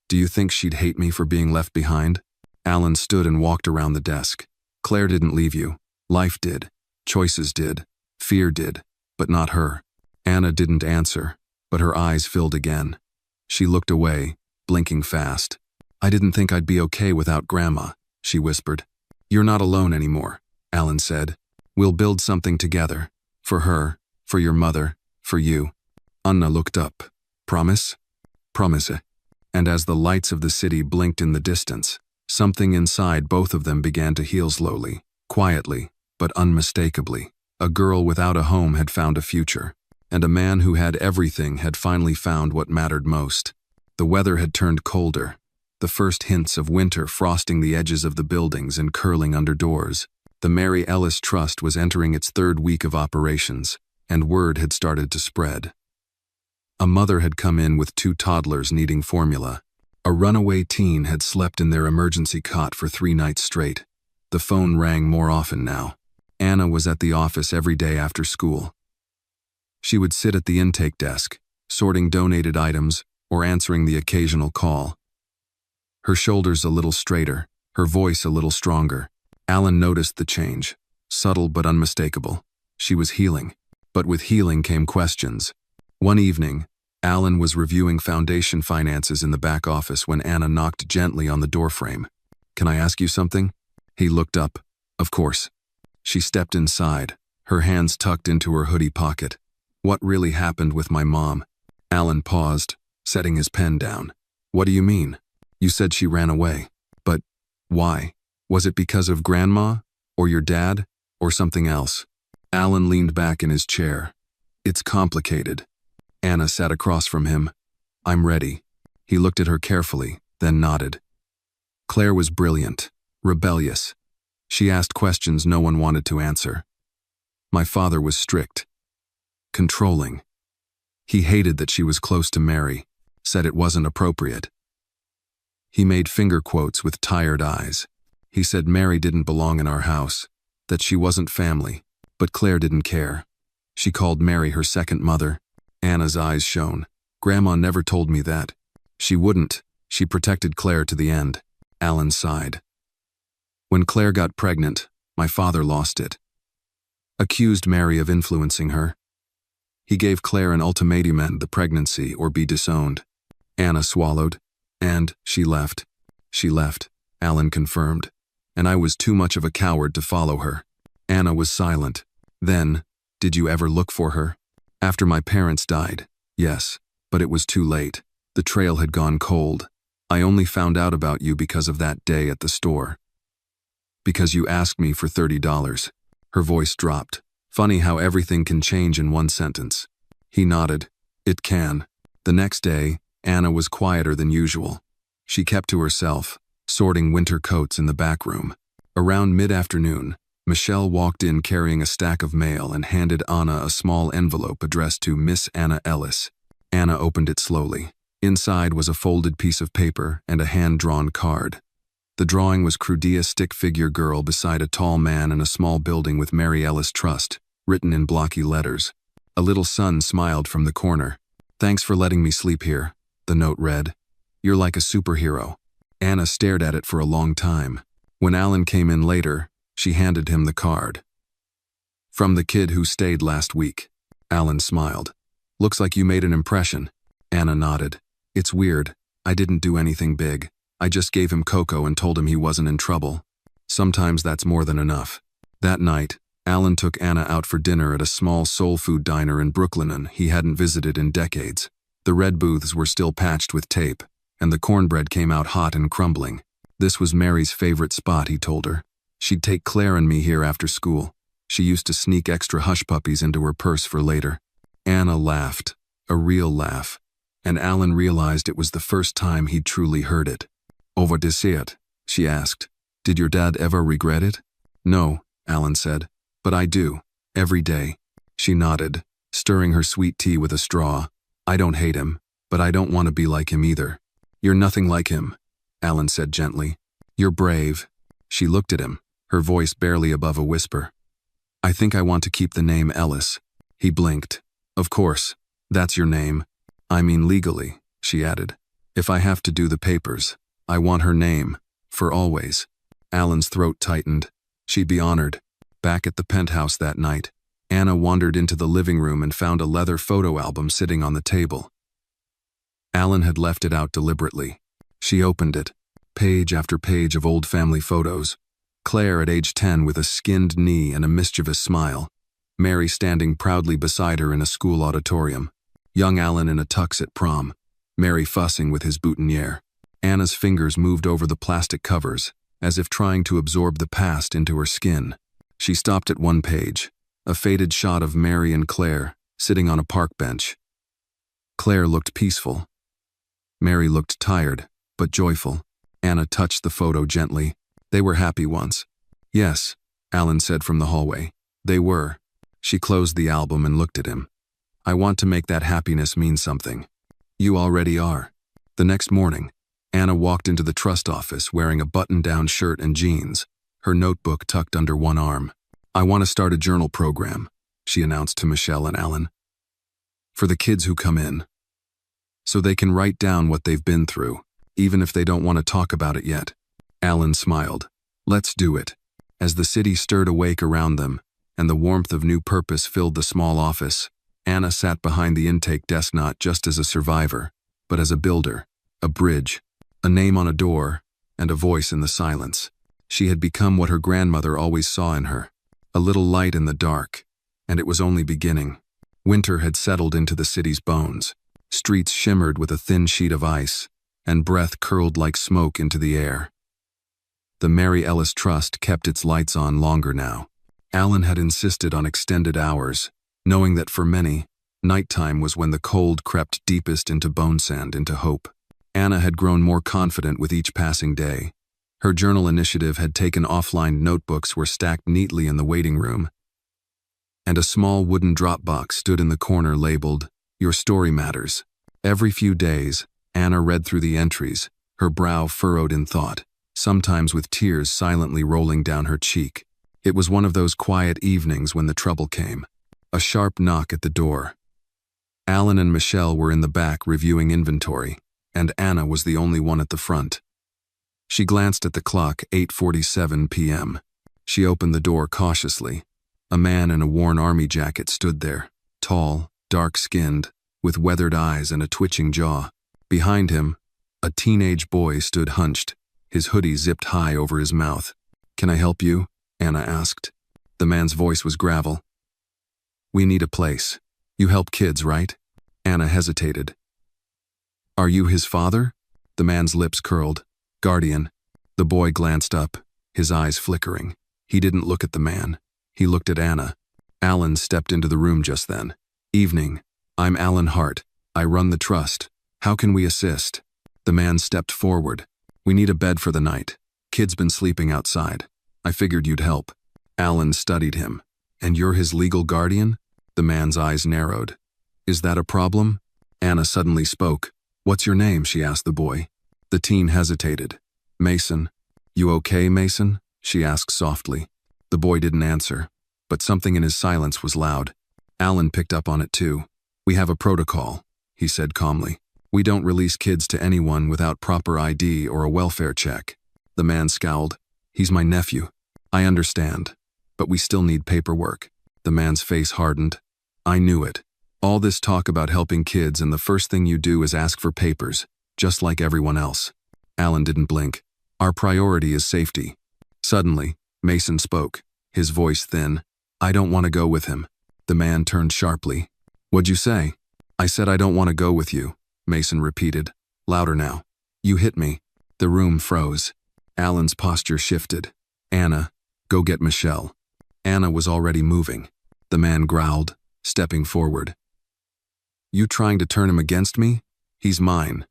"Do you think she'd hate me for being left behind?" Alan stood and walked around the desk. "Claire didn't leave you. Life did. Choices did. Fear did. But not her." Anna didn't answer, but her eyes filled again. She looked away, blinking fast. "I didn't think I'd be okay without Grandma," she whispered. "You're not alone anymore," Alan said. "We'll build something together. For her, for your mother, for you." Anna looked up. "Promise?" "Promise." And as the lights of the city blinked in the distance, something inside both of them began to heal slowly, quietly, but unmistakably. A girl without a home had found a future, and a man who had everything had finally found what mattered most. The weather had turned colder, the first hints of winter frosting the edges of the buildings and curling under doors. The Mary Ellis Trust was entering its third week of operations, and word had started to spread. A mother had come in with 2 toddlers needing formula. A runaway teen had slept in their emergency cot for 3 nights straight. The phone rang more often now. Anna was at the office every day after school. She would sit at the intake desk, sorting donated items or answering the occasional call. Her shoulders a little straighter, her voice a little stronger. Alan noticed the change, subtle but unmistakable. She was healing, but with healing came questions. One evening, Alan was reviewing foundation finances in the back office when Anna knocked gently on the doorframe. "Can I ask you something?" He looked up. "Of course." She stepped inside, her hands tucked into her hoodie pocket. "What really happened with my mom?" Alan paused, setting his pen down. "What do you mean? You said she ran away. But why? Was it because of Grandma? Or your dad? Or something else?" Alan leaned back in his chair. "It's complicated." Anna sat across from him. "I'm ready." He looked at her carefully, then nodded. Claire was brilliant, rebellious. She asked questions no one wanted to answer. My father was strict, controlling. He hated that she was close to Mary, said it wasn't appropriate. He made finger quotes with tired eyes. He said Mary didn't belong in our house, that she wasn't family, but Claire didn't care. She called Mary her second mother. Anna's eyes shone. "Grandma never told me that." "She wouldn't. She protected Claire to the end." Alan sighed. "When Claire got pregnant, my father lost it. Accused Mary of influencing her. He gave Claire an ultimatum: end the pregnancy or be disowned." Anna swallowed. "And she left." "She left," Alan confirmed. "And I was too much of a coward to follow her." Anna was silent. Then, "Did you ever look for her?" "After my parents died, yes, but it was too late. The trail had gone cold. I only found out about you because of that day at the store. Because you asked me for $30. Her voice dropped. Funny how everything can change in one sentence. He nodded. "It can." The next day, Anna was quieter than usual. She kept to herself, sorting winter coats in the back room. Around mid-afternoon, Michelle walked in carrying a stack of mail and handed Anna a small envelope addressed to Miss Anna Ellis. Anna opened it slowly. Inside was a folded piece of paper and a hand-drawn card. The drawing was Crudia stick figure girl beside a tall man in a small building with Mary Ellis Trust, written in blocky letters. A little son smiled from the corner. "Thanks for letting me sleep here," the note read. "You're like a superhero." Anna stared at it for a long time. When Alan came in later, she handed him the card. "From the kid who stayed last week." Alan smiled. "Looks like you made an impression." Anna nodded. "It's weird. I didn't do anything big. I just gave him cocoa and told him he wasn't in trouble. Sometimes that's more than enough." That night, Alan took Anna out for dinner at a small soul food diner in Brooklyn he hadn't visited in decades. The red booths were still patched with tape, and the cornbread came out hot and crumbling. This was Mary's favorite spot, he told her. She'd take Claire and me here after school. She used to sneak extra hush puppies into her purse for later. Anna laughed, a real laugh, and Alan realized it was the first time he'd truly heard it. "Over dessert?" she asked. "Did your dad ever regret it?" "No," Alan said, "but I do, every day." She nodded, stirring her sweet tea with a straw. "I don't hate him, but I don't want to be like him either." "You're nothing like him," Alan said gently. "You're brave." She looked at him, her voice barely above a whisper. "I think I want to keep the name Ellis." He blinked. "Of course, that's your name. I mean legally," she added. "If I have to do the papers, I want her name, for always." Alan's throat tightened. She'd be honored. Back at the penthouse that night, Anna wandered into the living room and found a leather photo album sitting on the table. Alan had left it out deliberately. She opened it, page after page of old family photos. Claire at age 10 with a skinned knee and a mischievous smile. Mary standing proudly beside her in a school auditorium. Young Alan in a tux at prom. Mary fussing with his boutonniere. Anna's fingers moved over the plastic covers, as if trying to absorb the past into her skin. She stopped at one page, a faded shot of Mary and Claire, sitting on a park bench. Claire looked peaceful. Mary looked tired, but joyful. Anna touched the photo gently. They were happy once. "Yes," Alan said from the hallway. "They were." She closed the album and looked at him. "I want to make that happiness mean something." "You already are." The next morning, Anna walked into the trust office wearing a button-down shirt and jeans, her notebook tucked under one arm. "I want to start a journal program," she announced to Michelle and Alan. "For the kids who come in. So they can write down what they've been through, even if they don't want to talk about it yet." Alan smiled. "Let's do it." As the city stirred awake around them, and the warmth of new purpose filled the small office, Anna sat behind the intake desk not just as a survivor, but as a builder, a bridge, a name on a door, and a voice in the silence. She had become what her grandmother always saw in her, a little light in the dark, and it was only beginning. Winter had settled into the city's bones. Streets shimmered with a thin sheet of ice, and breath curled like smoke into the air. The Mary Ellis Trust kept its lights on longer now. Alan had insisted on extended hours, knowing that for many, nighttime was when the cold crept deepest into bone sand, into hope. Anna had grown more confident with each passing day. Her journal initiative had taken offline notebooks were stacked neatly in the waiting room, and a small wooden drop box stood in the corner labeled, "Your Story Matters." Every few days, Anna read through the entries, her brow furrowed in thought, sometimes with tears silently rolling down her cheek. It was one of those quiet evenings when the trouble came. A sharp knock at the door. Alan and Michelle were in the back reviewing inventory, and Anna was the only one at the front. She glanced at the clock, 8:47 p.m. She opened the door cautiously. A man in a worn army jacket stood there, tall, dark-skinned, with weathered eyes and a twitching jaw. Behind him, a teenage boy stood hunched, his hoodie zipped high over his mouth. "Can I help you?" Anna asked. The man's voice was gravel. "We need a place. You help kids, right?" Anna hesitated. "Are you his father?" The man's lips curled. "Guardian." The boy glanced up, his eyes flickering. He didn't look at the man. He looked at Anna. Alan stepped into the room just then. "Evening. I'm Alan Hart. I run the trust. How can we assist?" The man stepped forward. "We need a bed for the night. Kids been sleeping outside. I figured you'd help." Alan studied him. And you're his legal guardian? The man's eyes narrowed. Is that a problem? Anna suddenly spoke. What's your name? She asked the boy. The teen hesitated. Mason. You okay, Mason? She asked softly. The boy didn't answer, but something in his silence was loud. Alan picked up on it too. We have a protocol, he said calmly. We don't release kids to anyone without proper ID or a welfare check. The man scowled. He's my nephew. I understand, but we still need paperwork. The man's face hardened. I knew it. All this talk about helping kids and the first thing you do is ask for papers, just like everyone else. Alan didn't blink. Our priority is safety. Suddenly, Mason spoke, his voice thin. I don't want to go with him. The man turned sharply. What'd you say? I said I don't want to go with you, Mason repeated, louder now. You hit me. The room froze. Alan's posture shifted. Anna, go get Michelle. Anna was already moving. The man growled, stepping forward. You trying to turn him against me? He's mine.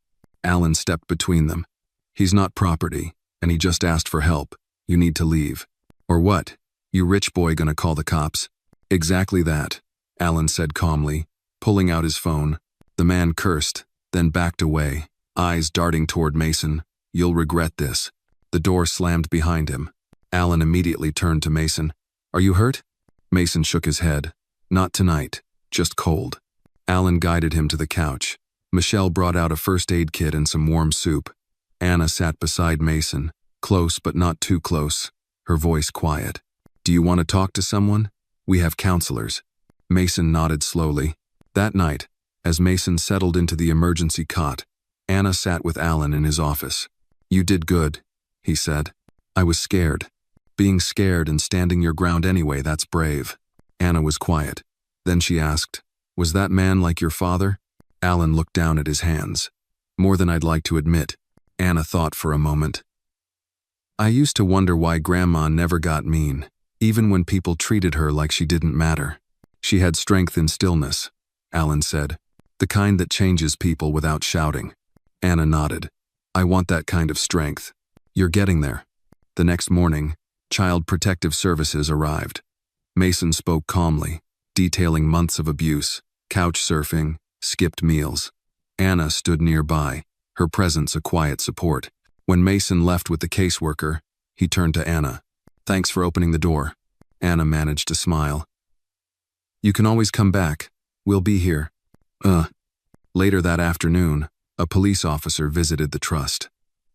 Alan stepped between them. He's not property, and he just asked for help. You need to leave. Or what? You rich boy gonna call the cops? Exactly that, Alan said calmly, pulling out his phone. The man cursed, then backed away, eyes darting toward Mason. You'll regret this. The door slammed behind him. Alan immediately turned to Mason. Are you hurt? Mason shook his head. Not tonight, just cold. Alan guided him to the couch. Michelle brought out a first aid kit and some warm soup. Anna sat beside Mason, close but not too close, her voice quiet. Do you want to talk to someone? We have counselors. Mason nodded slowly. That night, as Mason settled into the emergency cot, Anna sat with Alan in his office. You did good, he said. I was scared. Being scared and standing your ground anyway, that's brave. Anna was quiet. Then she asked, was that man like your father? Alan looked down at his hands. More than I'd like to admit. Anna thought for a moment. I used to wonder why Grandma never got mean, even when people treated her like she didn't matter. She had strength in stillness, Alan said, the kind that changes people without shouting. Anna nodded. I want that kind of strength. You're getting there. The next morning, Child Protective Services arrived. Mason spoke calmly, detailing months of abuse, couch surfing, skipped meals. Anna stood nearby, her presence a quiet support. When Mason left with the caseworker, he turned to Anna. Thanks for opening the door. Anna managed to smile. You can always come back. We'll be here. Later that afternoon, a police officer visited the trust.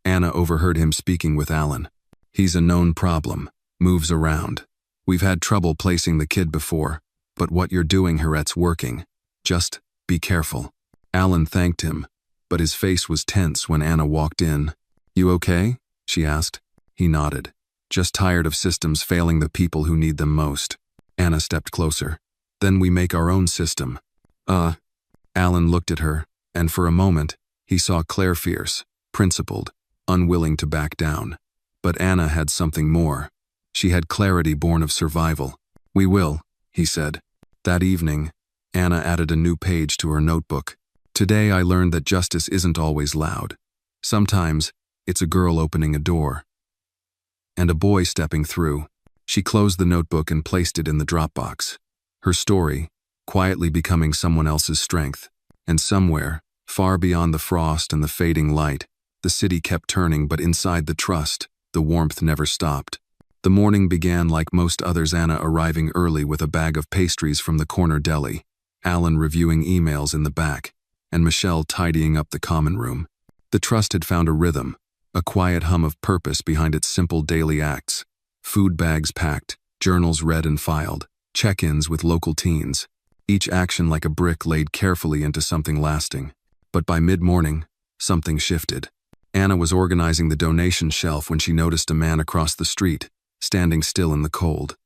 Anna overheard him speaking with Alan. He's a known problem, moves around. We've had trouble placing the kid before, but what you're doing, Heret's working. Just be careful. Alan thanked him, but his face was tense when Anna walked in. You okay? She asked. He nodded. Just tired of systems failing the people who need them most. Anna stepped closer. Then we make our own system. Alan looked at her, and for a moment, he saw Claire fierce, principled, unwilling to back down. But Anna had something more. She had clarity born of survival. We will, he said. That evening, Anna added a new page to her notebook. Today I learned that justice isn't always loud. Sometimes, it's a girl opening a door. And a boy stepping through. She closed the notebook and placed it in the Dropbox. Her story, quietly becoming someone else's strength. And somewhere, far beyond the frost and the fading light, the city kept turning, but inside the trust, the warmth never stopped. The morning began like most others, Anna arriving early with a bag of pastries from the corner deli, Alan reviewing emails in the back, and Michelle tidying up the common room. The trust had found a rhythm, a quiet hum of purpose behind its simple daily acts. Food bags packed, journals read and filed, check-ins with local teens. Each action like a brick laid carefully into something lasting. But by mid-morning, something shifted. Anna was organizing the donation shelf when she noticed a man across the street, standing still in the cold.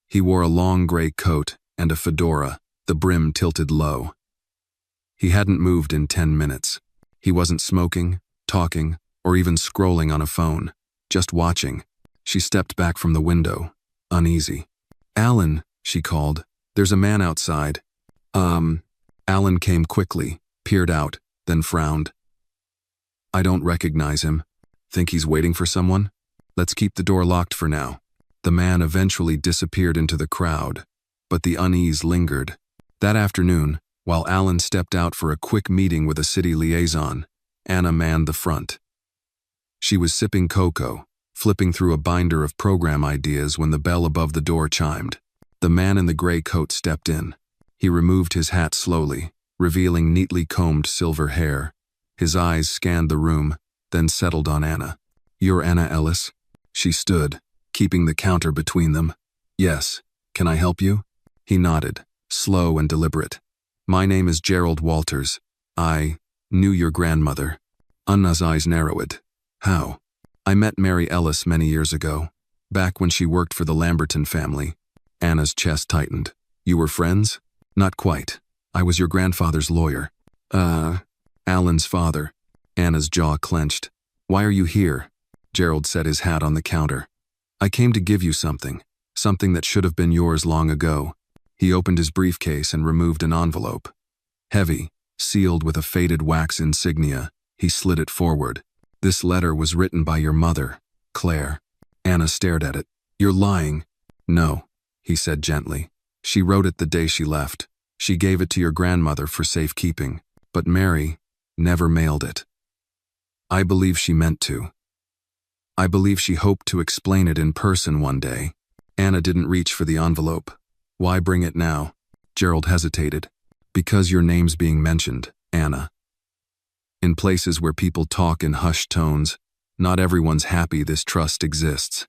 He wore a long gray coat and a fedora, the brim tilted low. He hadn't moved in 10 minutes. He wasn't smoking, talking, or even scrolling on a phone, just watching. She stepped back from the window, uneasy. Alan, she called. There's a man outside. Alan came quickly, peered out, then frowned. I don't recognize him. Think he's waiting for someone? Let's keep the door locked for now. The man eventually disappeared into the crowd, but the unease lingered. That afternoon, while Alan stepped out for a quick meeting with a city liaison, Anna manned the front. She was sipping cocoa, flipping through a binder of program ideas when the bell above the door chimed. The man in the gray coat stepped in. He removed his hat slowly, revealing neatly combed silver hair. His eyes scanned the room, then settled on Anna. "You're Anna Ellis?" She stood, keeping the counter between them. "Yes. Can I help you?" He nodded, slow and deliberate. "My name is Gerald Walters. I knew your grandmother." Anna's eyes narrowed. "How?" "I met Mary Ellis many years ago, back when she worked for the Lamberton family." Anna's chest tightened. "You were friends?" "Not quite. I was your grandfather's lawyer." Alan's father." Anna's jaw clenched. "Why are you here?" Gerald set his hat on the counter. "I came to give you something that should have been yours long ago." He opened his briefcase and removed an envelope. Heavy, sealed with a faded wax insignia, he slid it forward. "This letter was written by your mother, Claire." Anna stared at it. "You're lying." "No," he said gently. "She wrote it the day she left. She gave it to your grandmother for safekeeping, but Mary never mailed it. I believe she meant to. I believe she hoped to explain it in person one day." Anna didn't reach for the envelope. "Why bring it now?" Gerald hesitated. "Because your name's being mentioned, Anna. In places where people talk in hushed tones, not everyone's happy this trust exists.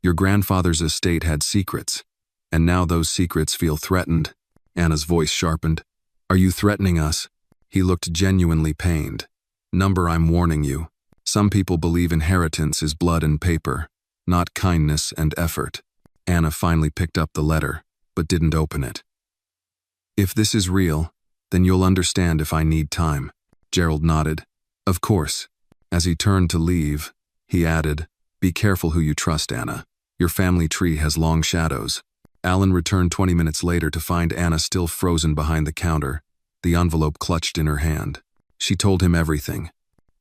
Your grandfather's estate had secrets, and now those secrets feel threatened." Anna's voice sharpened. "Are you threatening us?" He looked genuinely pained. "Number, I'm warning you. Some people believe inheritance is blood and paper, not kindness and effort." Anna finally picked up the letter, but didn't open it. "If this is real, then you'll understand if I need time." Gerald nodded. "Of course." As he turned to leave, he added, "Be careful who you trust, Anna. Your family tree has long shadows." Alan returned 20 minutes later to find Anna still frozen behind the counter, the envelope clutched in her hand. She told him everything.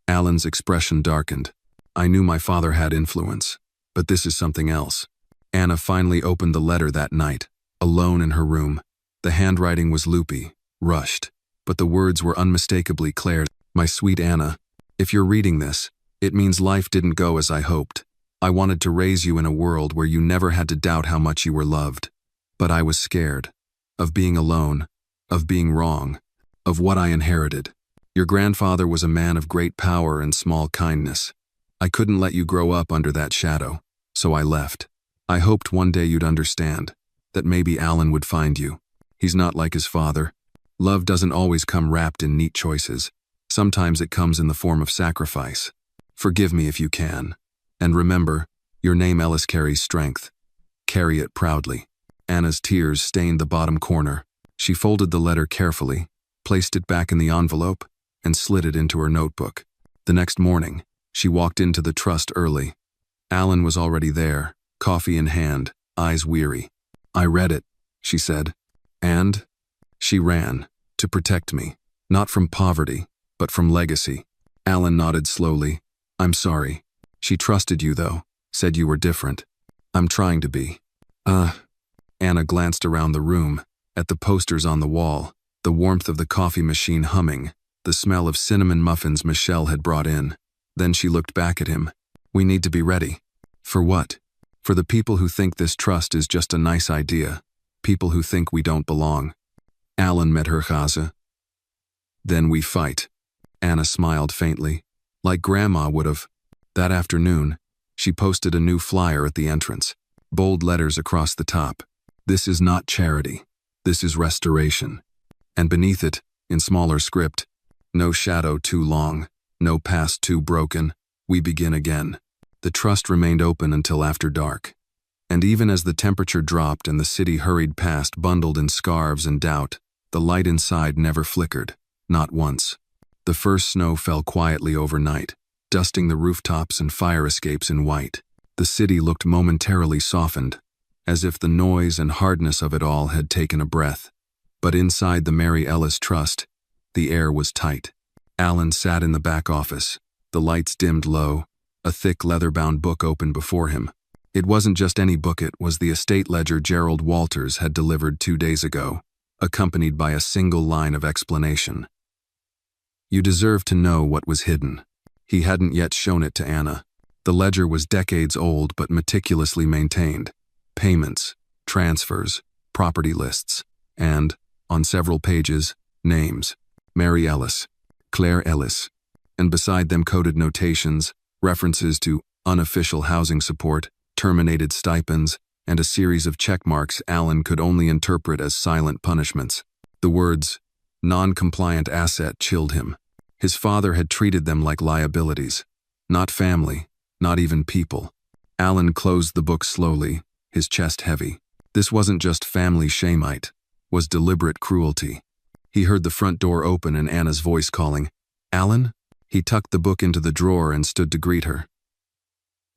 Alan's expression darkened. "I knew my father had influence, but this is something else." Anna finally opened the letter that night, alone in her room. The handwriting was loopy, rushed, but the words were unmistakably clear. "My sweet Anna, if you're reading this, it means life didn't go as I hoped. I wanted to raise you in a world where you never had to doubt how much you were loved. But I was scared. Of being alone. Of being wrong. Of what I inherited. Your grandfather was a man of great power and small kindness. I couldn't let you grow up under that shadow, so I left. I hoped one day you'd understand, that maybe Alan would find you. He's not like his father. Love doesn't always come wrapped in neat choices. Sometimes it comes in the form of sacrifice. Forgive me if you can. And remember, your name Ellis carries strength. Carry it proudly." Anna's tears stained the bottom corner. She folded the letter carefully, placed it back in the envelope, and slid it into her notebook. The next morning, she walked into the trust early. Alan was already there, coffee in hand, eyes weary. "I read it," she said. "And?" "She ran, to protect me, not from poverty, but from legacy." Alan nodded slowly. "I'm sorry. She trusted you, though, said you were different." "I'm trying to be." Anna glanced around the room, at the posters on the wall, the warmth of the coffee machine humming, the smell of cinnamon muffins Michelle had brought in. Then she looked back at him. "We need to be ready." "For what?" "For the people who think this trust is just a nice idea. People who think we don't belong." Alan met her gaze. "Then we fight." Anna smiled faintly, like Grandma would have. That afternoon, she posted a new flyer at the entrance, bold letters across the top. "This is not charity. This is restoration." And beneath it, in smaller script, "No shadow too long, no past too broken. We begin again." The trust remained open until after dark. And even as the temperature dropped and the city hurried past bundled in scarves and doubt, the light inside never flickered, not once. The first snow fell quietly overnight, dusting the rooftops and fire escapes in white. The city looked momentarily softened, as if the noise and hardness of it all had taken a breath. But inside the Mary Ellis Trust, the air was tight. Alan sat in the back office, the lights dimmed low, a thick leather-bound book open before him. It wasn't just any book, it was the estate ledger Gerald Walters had delivered 2 days ago, accompanied by a single line of explanation. You deserve to know what was hidden. He hadn't yet shown it to Anna. The ledger was decades old but meticulously maintained. Payments, transfers, property lists, and, on several pages, names. Mary Ellis, Claire Ellis, and beside them coded notations, references to unofficial housing support, terminated stipends, and a series of check marks Alan could only interpret as silent punishments. The words, non-compliant asset, chilled him. His father had treated them like liabilities. Not family, not even people. Alan closed the book slowly, his chest heavy. This wasn't just family shamite, was deliberate cruelty. He heard the front door open and Anna's voice calling, "Alan?" He tucked the book into the drawer and stood to greet her.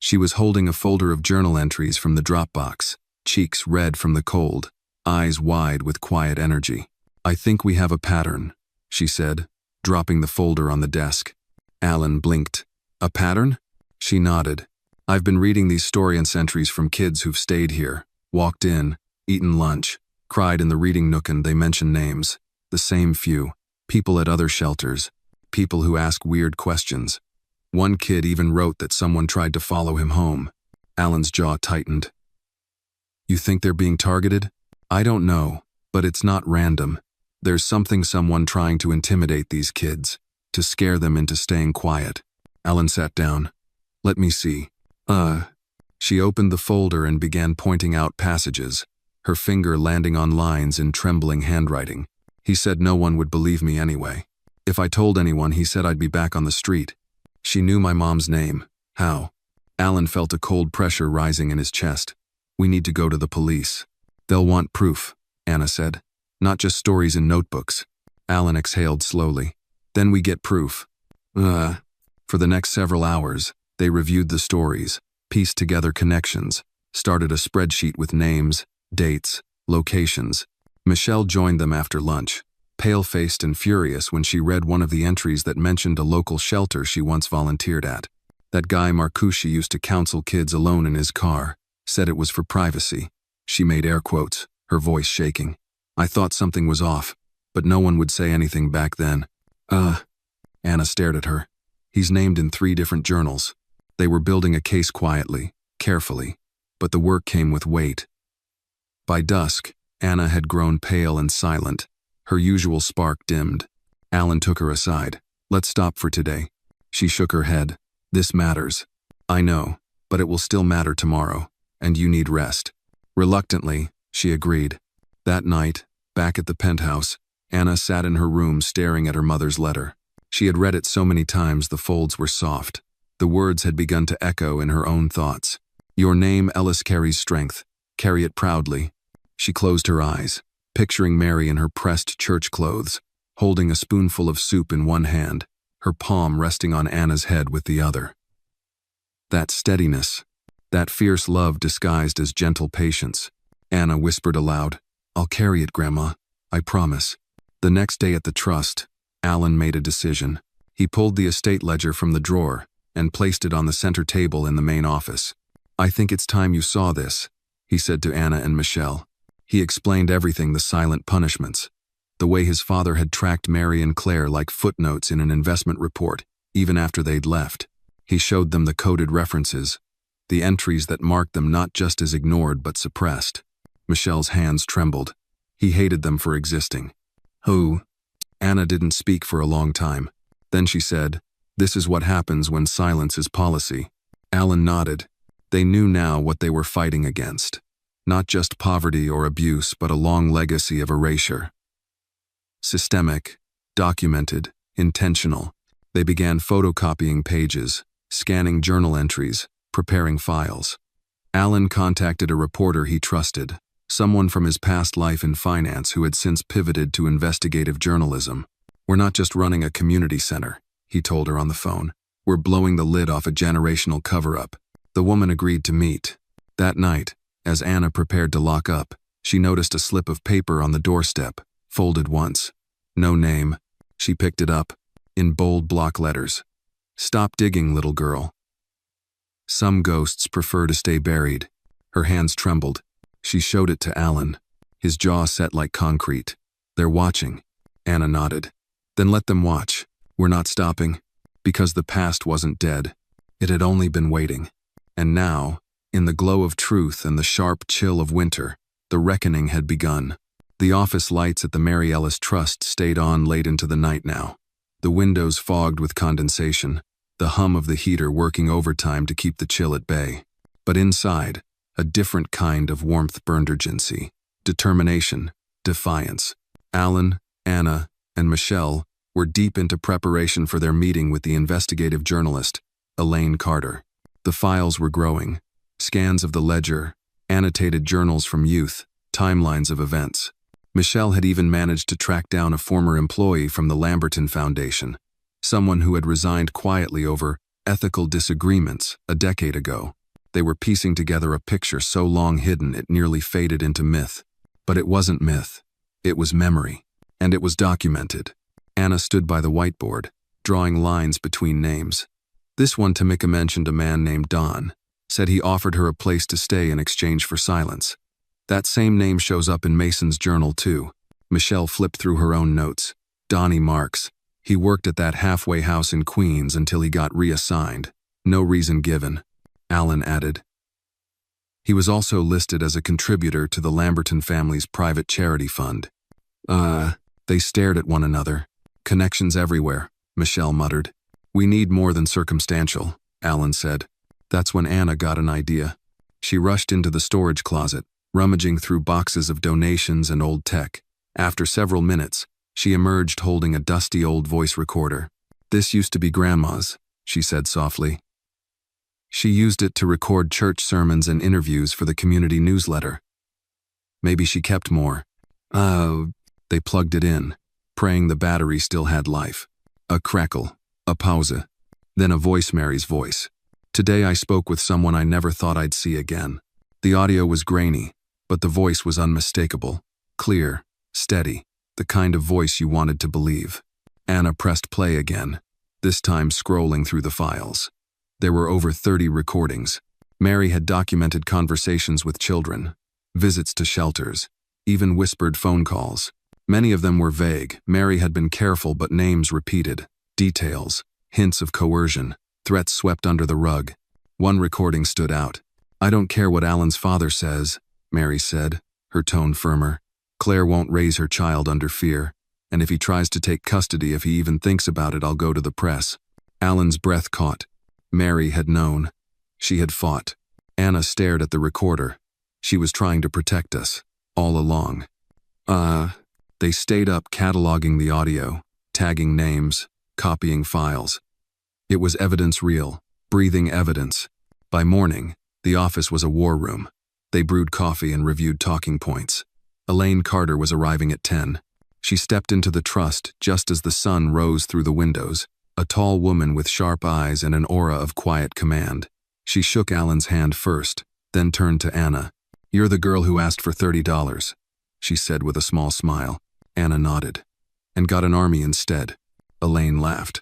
She was holding a folder of journal entries from the Dropbox, cheeks red from the cold, eyes wide with quiet energy. "I think we have a pattern," she said, dropping the folder on the desk. Alan blinked. "A pattern?" She nodded. "I've been reading these story entries from kids who've stayed here, walked in, eaten lunch, cried in the reading nook, and they mention names. The same few. People at other shelters. People who ask weird questions. One kid even wrote that someone tried to follow him home." Alan's jaw tightened. "You think they're being targeted?" "I don't know, but it's not random. There's someone trying to intimidate these kids, to scare them into staying quiet." Alan sat down. "Let me see." She opened the folder and began pointing out passages, her finger landing on lines in trembling handwriting. "He said no one would believe me anyway. If I told anyone, he said I'd be back on the street. She knew my mom's name. How?" Alan felt a cold pressure rising in his chest. "We need to go to the police." "They'll want proof," Anna said. "Not just stories in notebooks." Alan exhaled slowly. "Then we get proof." For the next several hours, they reviewed the stories, pieced together connections, started a spreadsheet with names, dates, locations. Michelle joined them after lunch, pale-faced and furious when she read one of the entries that mentioned a local shelter she once volunteered at. That guy Marcucci used to counsel kids alone in his car, said it was for privacy. She made air quotes, her voice shaking. "I thought something was off, but no one would say anything back then." Anna stared at her. "He's named in 3 different journals." They were building a case quietly, carefully, but the work came with weight. By dusk, Anna had grown pale and silent. Her usual spark dimmed. Alan took her aside. "Let's stop for today." She shook her head. "This matters." "I know, but it will still matter tomorrow, and you need rest." Reluctantly, she agreed. That night, back at the penthouse, Anna sat in her room staring at her mother's letter. She had read it so many times the folds were soft. The words had begun to echo in her own thoughts. "Your name, Ellis, carries strength. Carry it proudly." She closed her eyes, picturing Mary in her pressed church clothes, holding a spoonful of soup in one hand, her palm resting on Anna's head with the other. That steadiness, that fierce love disguised as gentle patience. Anna whispered aloud, "I'll carry it, Grandma. I promise." The next day at the trust, Alan made a decision. He pulled the estate ledger from the drawer and placed it on the center table in the main office. "I think it's time you saw this," he said to Anna and Michelle. He explained everything, the silent punishments, the way his father had tracked Mary and Claire like footnotes in an investment report, even after they'd left. He showed them the coded references, the entries that marked them not just as ignored but suppressed. Michelle's hands trembled. He hated them for existing. "Who?" Anna didn't speak for a long time. Then she said, "This is what happens when silence is policy." Alan nodded. They knew now what they were fighting against. Not just poverty or abuse, but a long legacy of erasure. Systemic, documented, intentional. They began photocopying pages, scanning journal entries, preparing files. Alan contacted a reporter he trusted, someone from his past life in finance who had since pivoted to investigative journalism. "We're not just running a community center," he told her on the phone. "We're blowing the lid off a generational cover-up." The woman agreed to meet. That night, as Anna prepared to lock up, she noticed a slip of paper on the doorstep, folded once. No name. She picked it up, in bold block letters. "Stop digging, little girl." Some ghosts prefer to stay buried. Her hands trembled. She showed it to Alan. His jaw set like concrete. They're watching. Anna nodded. Then let them watch. We're not stopping. Because the past wasn't dead. It had only been waiting. And now, in the glow of truth and the sharp chill of winter, the reckoning had begun. The office lights at the Mary Ellis Trust stayed on late into the night now. The windows fogged with condensation, the hum of the heater working overtime to keep the chill at bay. But inside, a different kind of warmth burned urgency, determination, defiance. Alan, Anna, and Michelle were deep into preparation for their meeting with the investigative journalist, Elaine Carter. The files were growing. Scans of the ledger, annotated journals from youth, timelines of events. Michelle had even managed to track down a former employee from the Lamberton Foundation, someone who had resigned quietly over ethical disagreements a decade ago. They were piecing together a picture so long hidden it nearly faded into myth. But it wasn't myth. It was memory. And it was documented. Anna stood by the whiteboard, drawing lines between names. This one Tamika mentioned a man named Don, said he offered her a place to stay in exchange for silence. That same name shows up in Mason's journal too. Michelle flipped through her own notes. Donnie Marks. He worked at that halfway house in Queens until he got reassigned. No reason given. Alan added. He was also listed as a contributor to the Lamberton family's private charity fund. They stared at one another. Connections everywhere, Michelle muttered. We need more than circumstantial, Alan said. That's when Anna got an idea. She rushed into the storage closet, rummaging through boxes of donations and old tech. After several minutes, she emerged holding a dusty old voice recorder. This used to be Grandma's, she said softly. She used it to record church sermons and interviews for the community newsletter. Maybe she kept more. They plugged it in, praying the battery still had life. A crackle, a pause, then a voice, Mary's voice. Today I spoke with someone I never thought I'd see again. The audio was grainy, but the voice was unmistakable, clear, steady, the kind of voice you wanted to believe. Anna pressed play again, this time scrolling through the files. There were over 30 recordings. Mary had documented conversations with children, visits to shelters, even whispered phone calls. Many of them were vague. Mary had been careful, but names repeated, details, hints of coercion, threats swept under the rug. One recording stood out. I don't care what Alan's father says, Mary said, her tone firmer. Claire won't raise her child under fear, and if he tries to take custody, if he even thinks about it, I'll go to the press. Alan's breath caught. Mary had known. She had fought. Anna stared at the recorder. She was trying to protect us, all along. They stayed up cataloging the audio, tagging names, copying files. It was evidence reel, breathing evidence. By morning, the office was a war room. They brewed coffee and reviewed talking points. Elaine Carter was arriving at 10. She stepped into the trust just as the sun rose through the windows, a tall woman with sharp eyes and an aura of quiet command. She shook Alan's hand first, then turned to Anna. You're the girl who asked for $30, she said with a small smile. Anna nodded. And got an army instead. Elaine laughed.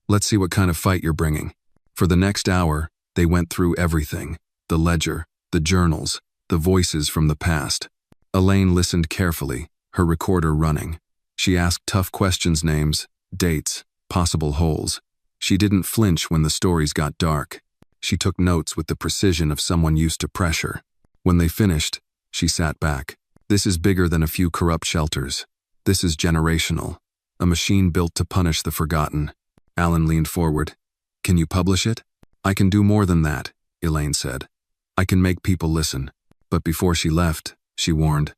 Let's see what kind of fight you're bringing. For the next hour, they went through everything. The ledger, the journals, the voices from the past. Elaine listened carefully, her recorder running. She asked tough questions, names, dates, possible holes. She didn't flinch when the stories got dark. She took notes with the precision of someone used to pressure. When they finished, she sat back. This is bigger than a few corrupt shelters. This is generational. A machine built to punish the forgotten. Alan leaned forward. Can you publish it? I can do more than that, Elaine said. I can make people listen. But before she left, she warned.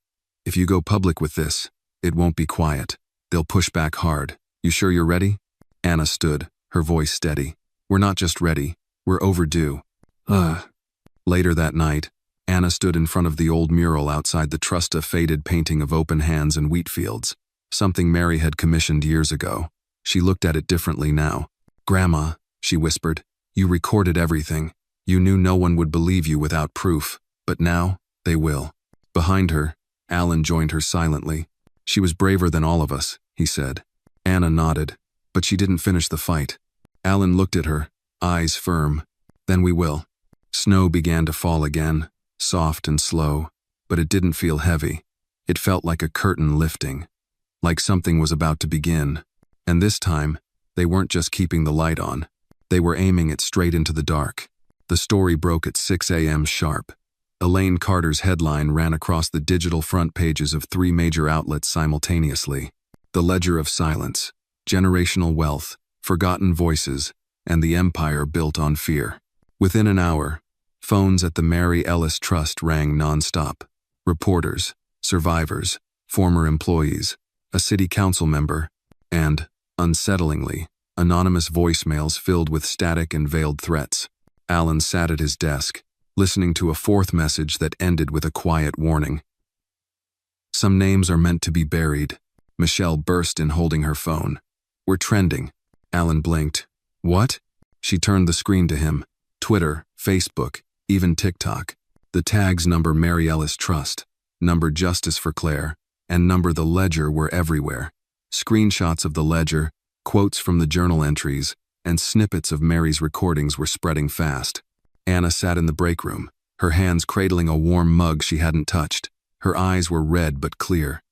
If you go public with this, it won't be quiet. They'll push back hard. You sure you're ready? Anna stood, her voice steady. We're not just ready. We're overdue. Later that night, Anna stood in front of the old mural outside the trust, a faded painting of open hands and wheat fields, something Mary had commissioned years ago. She looked at it differently now. Grandma, she whispered, you recorded everything. You knew no one would believe you without proof, but now, they will. Behind her, Alan joined her silently. She was braver than all of us, he said. Anna nodded, but she didn't finish the fight. Alan looked at her, eyes firm. Then we will. Snow began to fall again, soft and slow, but it didn't feel heavy. It felt like a curtain lifting, like something was about to begin. And this time, they weren't just keeping the light on. They were aiming it straight into the dark. The story broke at 6 a.m. sharp. Elaine Carter's headline ran across the digital front pages of 3 major outlets simultaneously. The Ledger of Silence, Generational Wealth, Forgotten Voices, and the Empire Built on Fear. Within an hour, phones at the Mary Ellis Trust rang nonstop. Reporters, survivors, former employees, a city council member, and, unsettlingly, anonymous voicemails filled with static and veiled threats. Alan sat at his desk, listening to a fourth message that ended with a quiet warning. Some names are meant to be buried. Michelle burst in, holding her phone. We're trending. Alan blinked. What? She turned the screen to him. Twitter, Facebook, even TikTok. The tags number Mary Ellis Trust, number Justice for Claire, and number The Ledger were everywhere. Screenshots of the ledger, quotes from the journal entries, and snippets of Mary's recordings were spreading fast. Anna sat in the break room, her hands cradling a warm mug she hadn't touched. Her eyes were red but clear.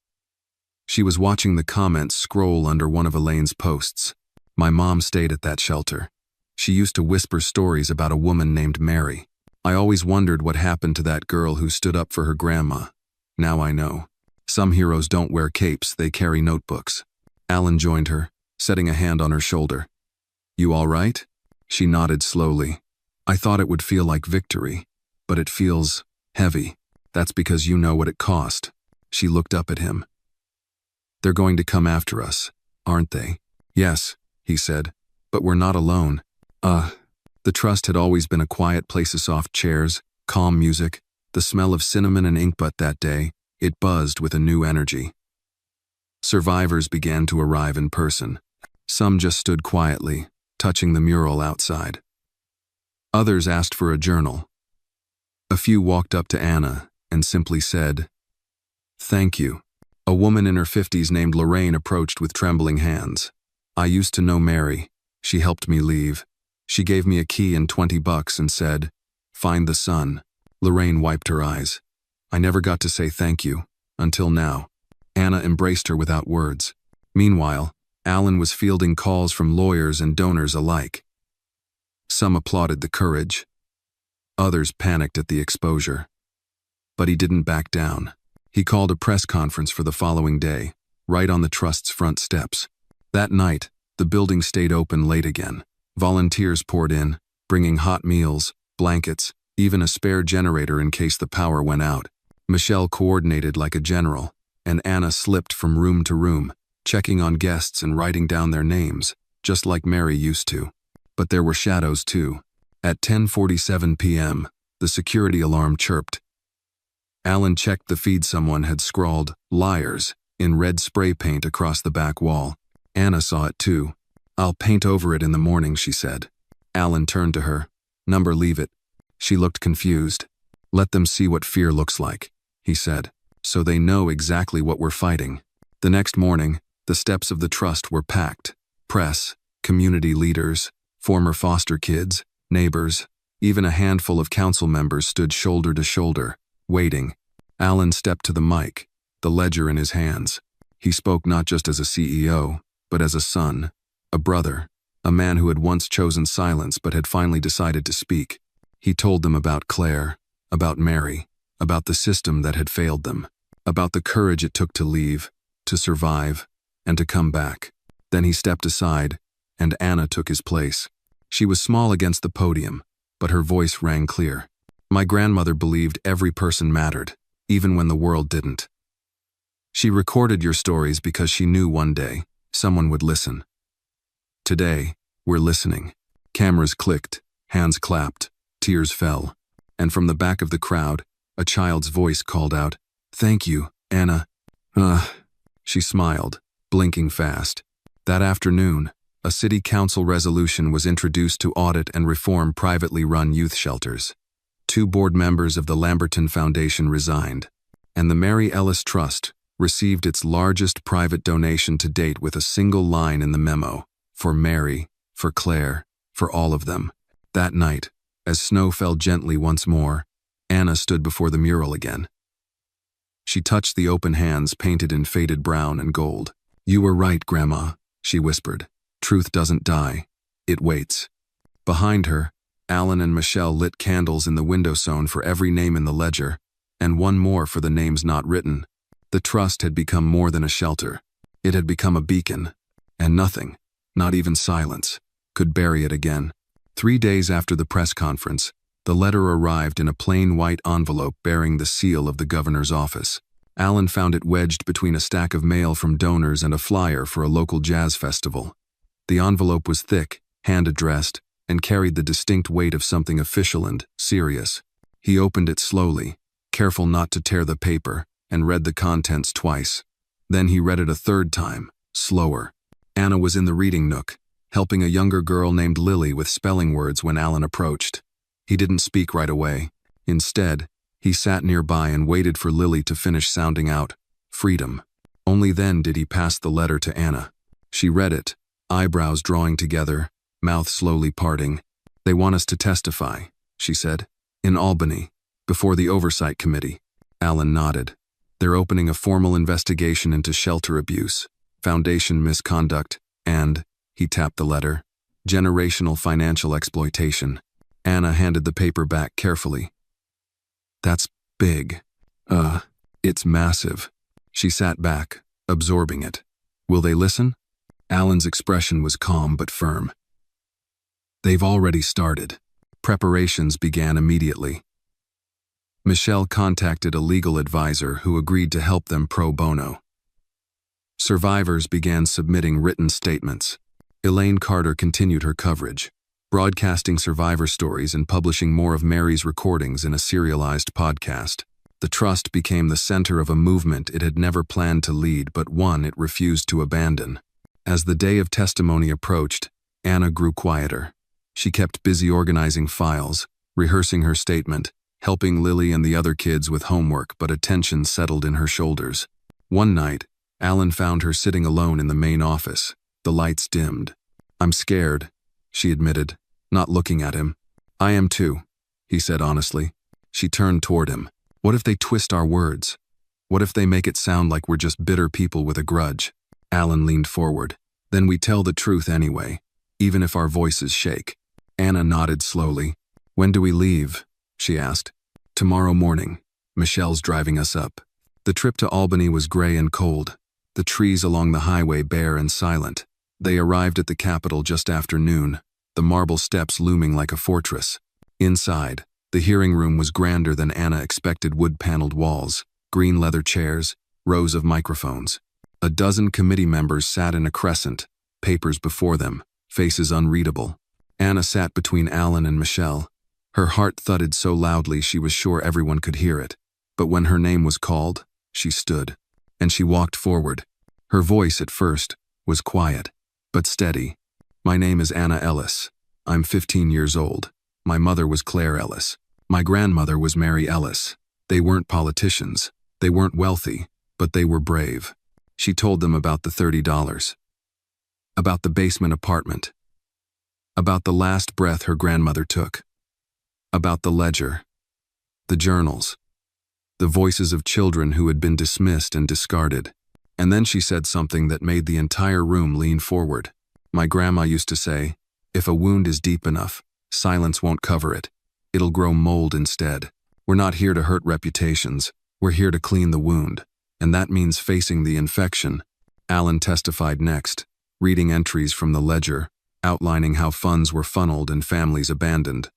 She was watching the comments scroll under one of Elaine's posts. My mom stayed at that shelter. She used to whisper stories about a woman named Mary. I always wondered what happened to that girl who stood up for her grandma. Now I know. Some heroes don't wear capes, they carry notebooks. Alan joined her, setting a hand on her shoulder. You all right? She nodded slowly. I thought it would feel like victory, but it feels heavy. That's because you know what it cost. She looked up at him. They're going to come after us, aren't they? Yes, he said, but we're not alone. The trust had always been a quiet place of soft chairs, calm music, the smell of cinnamon and ink, but that day, it buzzed with a new energy. Survivors began to arrive in person. Some just stood quietly, touching the mural outside. Others asked for a journal. A few walked up to Anna and simply said, "Thank you." A woman in her 50s named Lorraine approached with trembling hands. I used to know Mary. She helped me leave. She gave me a key and $20 and said, "Find the sun." Lorraine wiped her eyes. I never got to say thank you, until now. Anna embraced her without words. Meanwhile, Alan was fielding calls from lawyers and donors alike. Some applauded the courage. Others panicked at the exposure. But he didn't back down. He called a press conference for the following day, right on the trust's front steps. That night, the building stayed open late again. Volunteers poured in, bringing hot meals, blankets, even a spare generator in case the power went out. Michelle coordinated like a general, and Anna slipped from room to room, checking on guests and writing down their names, just like Mary used to. But there were shadows too. At 10:47 p.m., the security alarm chirped. Alan checked the feed. Someone had scrawled, "Liars," in red spray paint across the back wall. Anna saw it too. I'll paint over it in the morning, she said. Alan turned to her. Number, leave it. She looked confused. Let them see what fear looks like, he said, so they know exactly what we're fighting. The next morning, the steps of the trust were packed. Press, community leaders, former foster kids, neighbors, even a handful of council members stood shoulder to shoulder, waiting. Alan stepped to the mic, the ledger in his hands. He spoke not just as a CEO, but as a son, a brother, a man who had once chosen silence but had finally decided to speak. He told them about Claire, about Mary, about the system that had failed them, about the courage it took to leave, to survive, and to come back. Then he stepped aside, and Anna took his place. She was small against the podium, but her voice rang clear. My grandmother believed every person mattered, even when the world didn't. She recorded your stories because she knew one day someone would listen. Today, we're listening. Cameras clicked, hands clapped, tears fell, and from the back of the crowd, a child's voice called out, "Thank you, Anna." She smiled, blinking fast. That afternoon, a city council resolution was introduced to audit and reform privately run youth shelters. 2 board members of the Lamberton Foundation resigned, and the Mary Ellis Trust received its largest private donation to date with a single line in the memo, for Mary, for Claire, for all of them. That night, As snow fell gently once more, Anna stood before the mural again. She touched the open hands painted in faded brown and gold. "You were right, Grandma," she whispered. "Truth doesn't die. It waits." Behind her, Alan and Michelle lit candles in the windowsill for every name in the ledger, and one more for the names not written. The trust had become more than a shelter. It had become a beacon, and nothing, not even silence, could bury it again. 3 days after the press conference, the letter arrived in a plain white envelope bearing the seal of the governor's office. Alan found it wedged between a stack of mail from donors and a flyer for a local jazz festival. The envelope was thick, hand-addressed, and carried the distinct weight of something official and serious. He opened it slowly, careful not to tear the paper, and read the contents twice. Then he read it a third time, slower. Anna was in the reading nook, helping a younger girl named Lily with spelling words when Alan approached. He didn't speak right away. Instead, he sat nearby and waited for Lily to finish sounding out, "Freedom." Only then did he pass the letter to Anna. She read it, eyebrows drawing together, mouth slowly parting. "They want us to testify," she said, "in Albany, before the Oversight Committee." Alan nodded. "They're opening a formal investigation into shelter abuse, foundation misconduct, and," he tapped the letter, "generational financial exploitation." Anna handed the paper back carefully. "That's big. It's massive." She sat back, absorbing it. "Will they listen?" Alan's expression was calm but firm. "They've already started." Preparations began immediately. Michelle contacted a legal advisor who agreed to help them pro bono. Survivors began submitting written statements. Elaine Carter continued her coverage, broadcasting survivor stories and publishing more of Mary's recordings in a serialized podcast. The trust became the center of a movement it had never planned to lead, but one it refused to abandon. As the day of testimony approached, Anna grew quieter. She kept busy organizing files, rehearsing her statement, helping Lily and the other kids with homework, but attention settled in her shoulders. One night, Alan found her sitting alone in the main office. The lights dimmed. "I'm scared," she admitted, not looking at him. "I am too," he said honestly. She turned toward him. "What if they twist our words? What if they make it sound like we're just bitter people with a grudge?" Alan leaned forward. "Then we tell the truth anyway, even if our voices shake." Anna nodded slowly. "When do we leave?" she asked. "Tomorrow morning. Michelle's driving us up." The trip to Albany was gray and cold, the trees along the highway bare and silent. They arrived at the Capitol just after noon, the marble steps looming like a fortress. Inside, the hearing room was grander than Anna expected: wood-paneled walls, green leather chairs, rows of microphones. A dozen committee members sat in a crescent, papers before them, faces unreadable. Anna sat between Alan and Michelle. Her heart thudded so loudly she was sure everyone could hear it. But when her name was called, she stood, and she walked forward. Her voice at first was quiet, but steady. "My name is Anna Ellis. I'm 15 years old. My mother was Claire Ellis. My grandmother was Mary Ellis. They weren't politicians. They weren't wealthy, but they were brave." She told them about the $30, about the basement apartment, about the last breath her grandmother took, about the ledger, the journals, the voices of children who had been dismissed and discarded. And then she said something that made the entire room lean forward. "My grandma used to say, if a wound is deep enough, silence won't cover it. It'll grow mold instead. We're not here to hurt reputations. We're here to clean the wound. And that means facing the infection." Alan testified next, reading entries from the ledger, outlining how funds were funneled and families abandoned.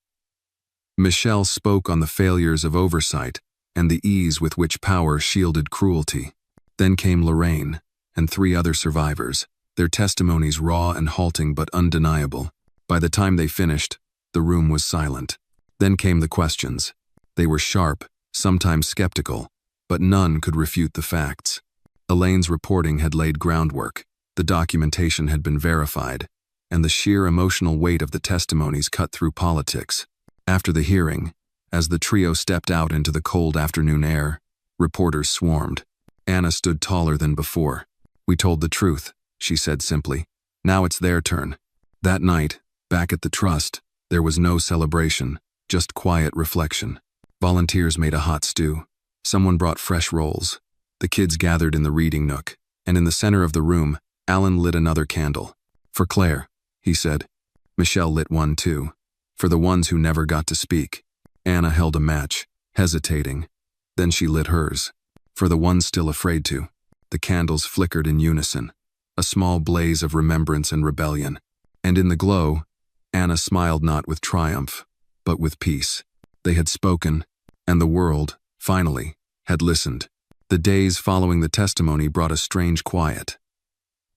Michelle spoke on the failures of oversight and the ease with which power shielded cruelty. Then came Lorraine and 3 other survivors, their testimonies raw and halting but undeniable. By the time they finished, the room was silent. Then came the questions. They were sharp, sometimes skeptical, but none could refute the facts. Elaine's reporting had laid groundwork, the documentation had been verified, and the sheer emotional weight of the testimonies cut through politics. After the hearing, as the trio stepped out into the cold afternoon air, reporters swarmed. Anna stood taller than before. "We told the truth," she said simply. "Now it's their turn." That night, back at the trust, there was no celebration, just quiet reflection. Volunteers made a hot stew. Someone brought fresh rolls. The kids gathered in the reading nook, and in the center of the room, Alan lit another candle. "For Claire," he said. Michelle lit one too. "For the ones who never got to speak." Anna held a match, hesitating. Then she lit hers. "For the ones still afraid to." The candles flickered in unison, a small blaze of remembrance and rebellion. And in the glow, Anna smiled not with triumph, but with peace. They had spoken, and the world, finally, had listened. The days following the testimony brought a strange quiet.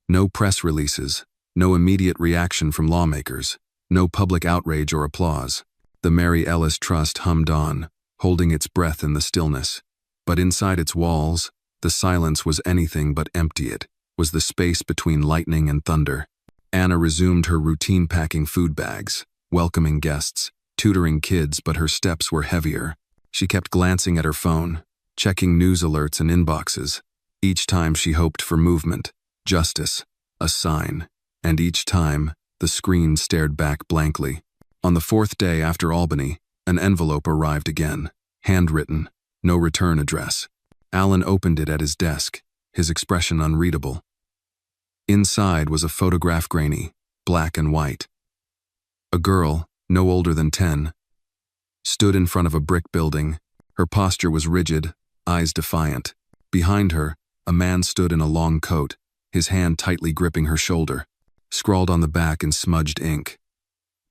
No press releases, no immediate reaction from lawmakers, no public outrage or applause. The Mary Ellis Trust hummed on, holding its breath in the stillness. But inside its walls, the silence was anything but empty. It was the space between lightning and thunder. Anna resumed her routine, packing food bags, welcoming guests, tutoring kids, but her steps were heavier. She kept glancing at her phone, checking news alerts and inboxes. Each time she hoped for movement, justice, a sign, and each time the screen stared back blankly. On the fourth day after Albany, an envelope arrived again, handwritten, no return address. Alan opened it at his desk, his expression unreadable. Inside was a photograph, grainy, black and white. A girl, no older than 10, stood in front of a brick building. Her posture was rigid, eyes defiant. Behind her, a man stood in a long coat, his hand tightly gripping her shoulder. Scrawled on the back in smudged ink,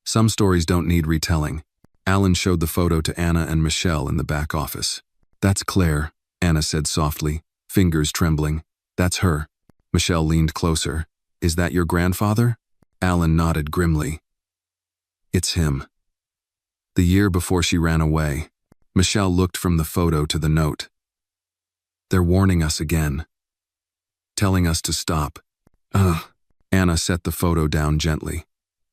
"Some stories don't need retelling." Alan showed the photo to Anna and Michelle in the back office. "That's Claire," Anna said softly, fingers trembling. "That's her." Michelle leaned closer. "Is that your grandfather?" Alan nodded grimly. "It's him." The year before she ran away. Michelle looked from the photo to the note. "They're warning us again. Telling us to stop." Ugh. Anna set the photo down gently.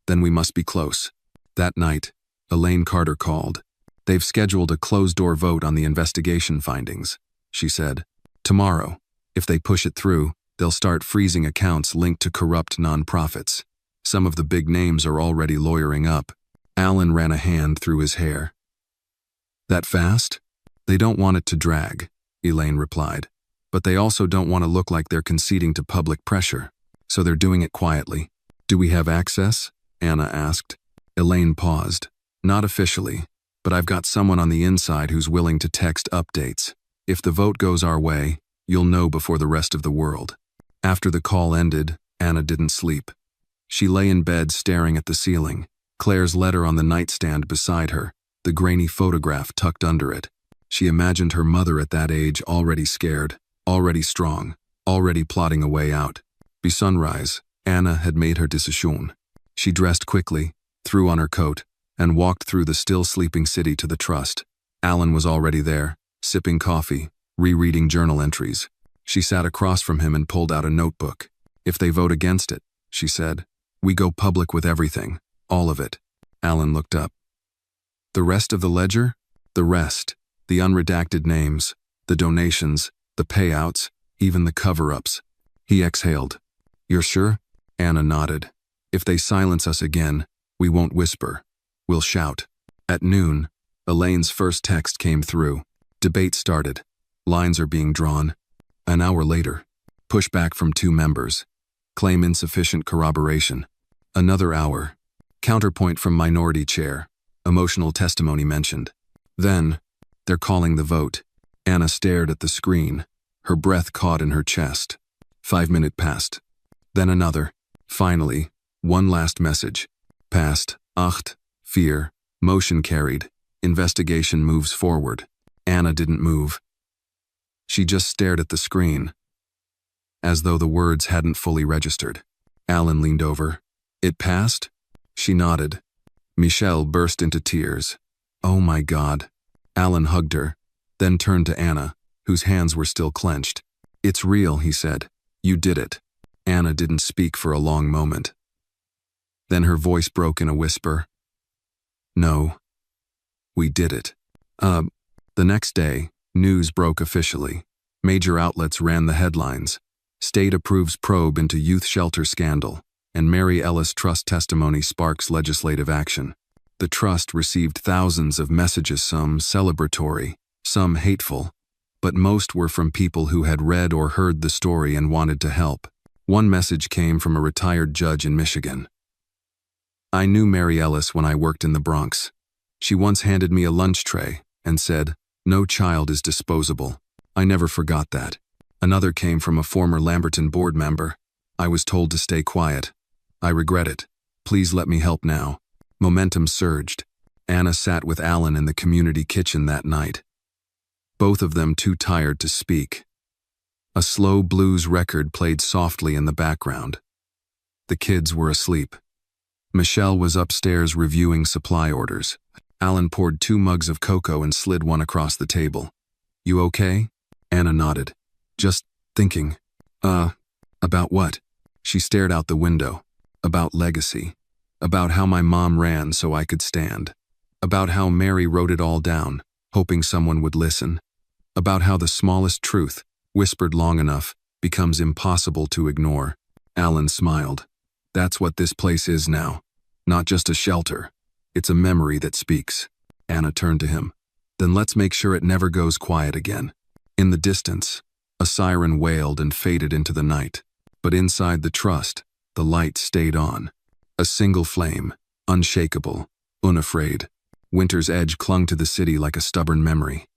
"Then we must be close." That night, Elaine Carter called. "They've scheduled a closed-door vote on the investigation findings," she said. "Tomorrow, if they push it through, they'll start freezing accounts linked to corrupt nonprofits. Some of the big names are already lawyering up." Alan ran a hand through his hair. "That fast?" "They don't want it to drag," Elaine replied. "But they also don't want to look like they're conceding to public pressure. So they're doing it quietly." "Do we have access?" Anna asked. Elaine paused. "Not officially, but I've got someone on the inside who's willing to text updates. If the vote goes our way, you'll know before the rest of the world." After the call ended, Anna didn't sleep. She lay in bed staring at the ceiling, Claire's letter on the nightstand beside her, the grainy photograph tucked under it. She imagined her mother at that age, already scared, already strong, already plotting a way out. By sunrise, Anna had made her decision. She dressed quickly, threw on her coat, and walked through the still sleeping city to the trust. Alan was already there, sipping coffee, rereading journal entries. She sat across from him and pulled out a notebook. "If they vote against it," she said, "we go public with everything, all of it." Alan looked up. "The rest of the ledger?" "The rest, the unredacted names, the donations, the payouts, even the cover-ups." He exhaled. "You're sure?" Anna nodded. "If they silence us again, we won't whisper. We'll shout." At noon, Elaine's first text came through. Debate started. Lines are being drawn. An hour later, pushback from 2 members. Claim insufficient corroboration. Another hour. Counterpoint from minority chair. Emotional testimony mentioned. Then, they're calling the vote. Anna stared at the screen, her breath caught in her chest. 5 minutes passed. Then another. Finally, one last message. Passed. 8-4. Motion carried. Investigation moves forward. Anna didn't move. She just stared at the screen, as though the words hadn't fully registered. Alan leaned over. "It passed?" She nodded. Michelle burst into tears. "Oh my God." Alan hugged her, then turned to Anna, whose hands were still clenched. "It's real," he said. "You did it." Anna didn't speak for a long moment. Then her voice broke in a whisper. "No. We did it." The next day, news broke officially. Major outlets ran the headlines. State approves probe into youth shelter scandal, and Mary Ellis Trust testimony sparks legislative action. The trust received thousands of messages, some celebratory, some hateful, but most were from people who had read or heard the story and wanted to help. One message came from a retired judge in Michigan. "I knew Mary Ellis when I worked in the Bronx. She once handed me a lunch tray and said, 'No child is disposable.' I never forgot that." Another came from a former Lamberton board member. "I was told to stay quiet. I regret it. Please let me help now." Momentum surged. Anna sat with Alan in the community kitchen that night. Both of them too tired to speak. A slow blues record played softly in the background. The kids were asleep. Michelle was upstairs reviewing supply orders. Alan poured 2 mugs of cocoa and slid one across the table. "You okay?" Anna nodded. "Just thinking." About what?" She stared out the window. "About legacy. About how my mom ran so I could stand. About how Mary wrote it all down, hoping someone would listen. About how the smallest truth, whispered long enough, becomes impossible to ignore." Alan smiled. "That's what this place is now. Not just a shelter. It's a memory that speaks." Anna turned to him. "Then let's make sure it never goes quiet again." In the distance, a siren wailed and faded into the night. But inside the trust, the light stayed on. A single flame, unshakable, unafraid. Winter's edge clung to the city like a stubborn memory.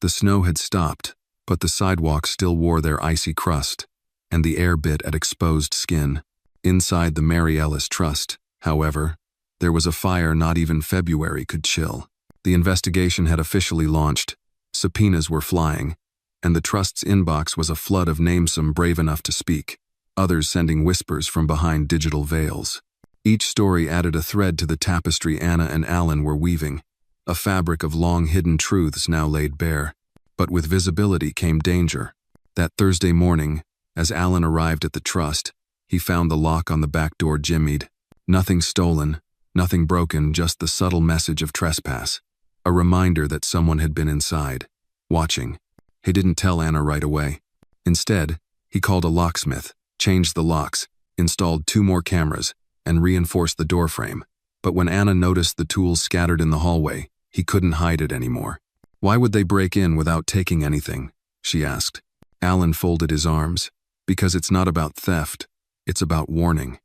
The snow had stopped, but the sidewalks still wore their icy crust, and the air bit at exposed skin. Inside the Mary Ellis Trust, however, there was a fire not even February could chill. The investigation had officially launched, subpoenas were flying, and the Trust's inbox was a flood of names, some brave enough to speak, others sending whispers from behind digital veils. Each story added a thread to the tapestry Anna and Alan were weaving, a fabric of long-hidden truths now laid bare. But with visibility came danger. That Thursday morning, as Alan arrived at the Trust, he found the lock on the back door jimmied. Nothing stolen, nothing broken, just the subtle message of trespass. A reminder that someone had been inside, watching. He didn't tell Anna right away. Instead, he called a locksmith, changed the locks, installed 2 more cameras, and reinforced the doorframe. But when Anna noticed the tools scattered in the hallway, he couldn't hide it anymore. "Why would they break in without taking anything?" she asked. Alan folded his arms. "Because it's not about theft, it's about warning."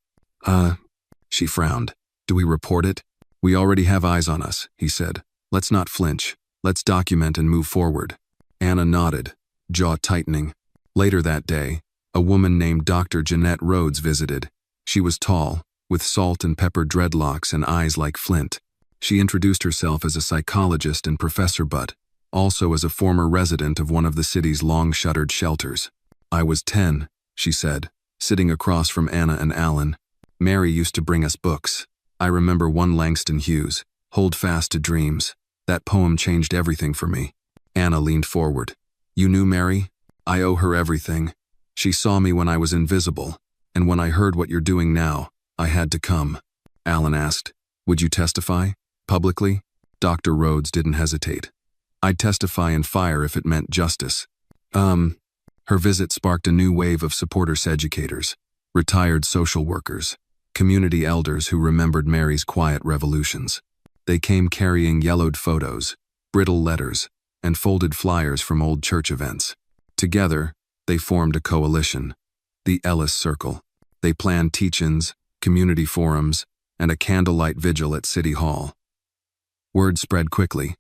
She frowned. "Do we report it?" "We already have eyes on us," he said. "Let's not flinch. Let's document and move forward." Anna nodded, jaw tightening. Later that day, a woman named Dr. Jeanette Rhodes visited. She was tall, with salt and pepper dreadlocks and eyes like flint. She introduced herself as a psychologist and professor, but also as a former resident of one of the city's long-shuttered shelters. "I was 10, she said, sitting across from Anna and Alan. "Mary used to bring us books. I remember one Langston Hughes, 'Hold Fast to Dreams.' That poem changed everything for me." Anna leaned forward. "You knew Mary? I owe her everything. She saw me when I was invisible, and when I heard what you're doing now, I had to come." Alan asked, "Would you testify? Publicly?" Dr. Rhodes didn't hesitate. "I'd testify and fire if it meant justice." Her visit sparked a new wave of supporters, educators, retired social workers, community elders who remembered Mary's quiet revolutions. They came carrying yellowed photos, brittle letters, and folded flyers from old church events. Together, they formed a coalition, the Ellis Circle. They planned teach-ins, community forums, and a candlelight vigil at City Hall. Word spread quickly.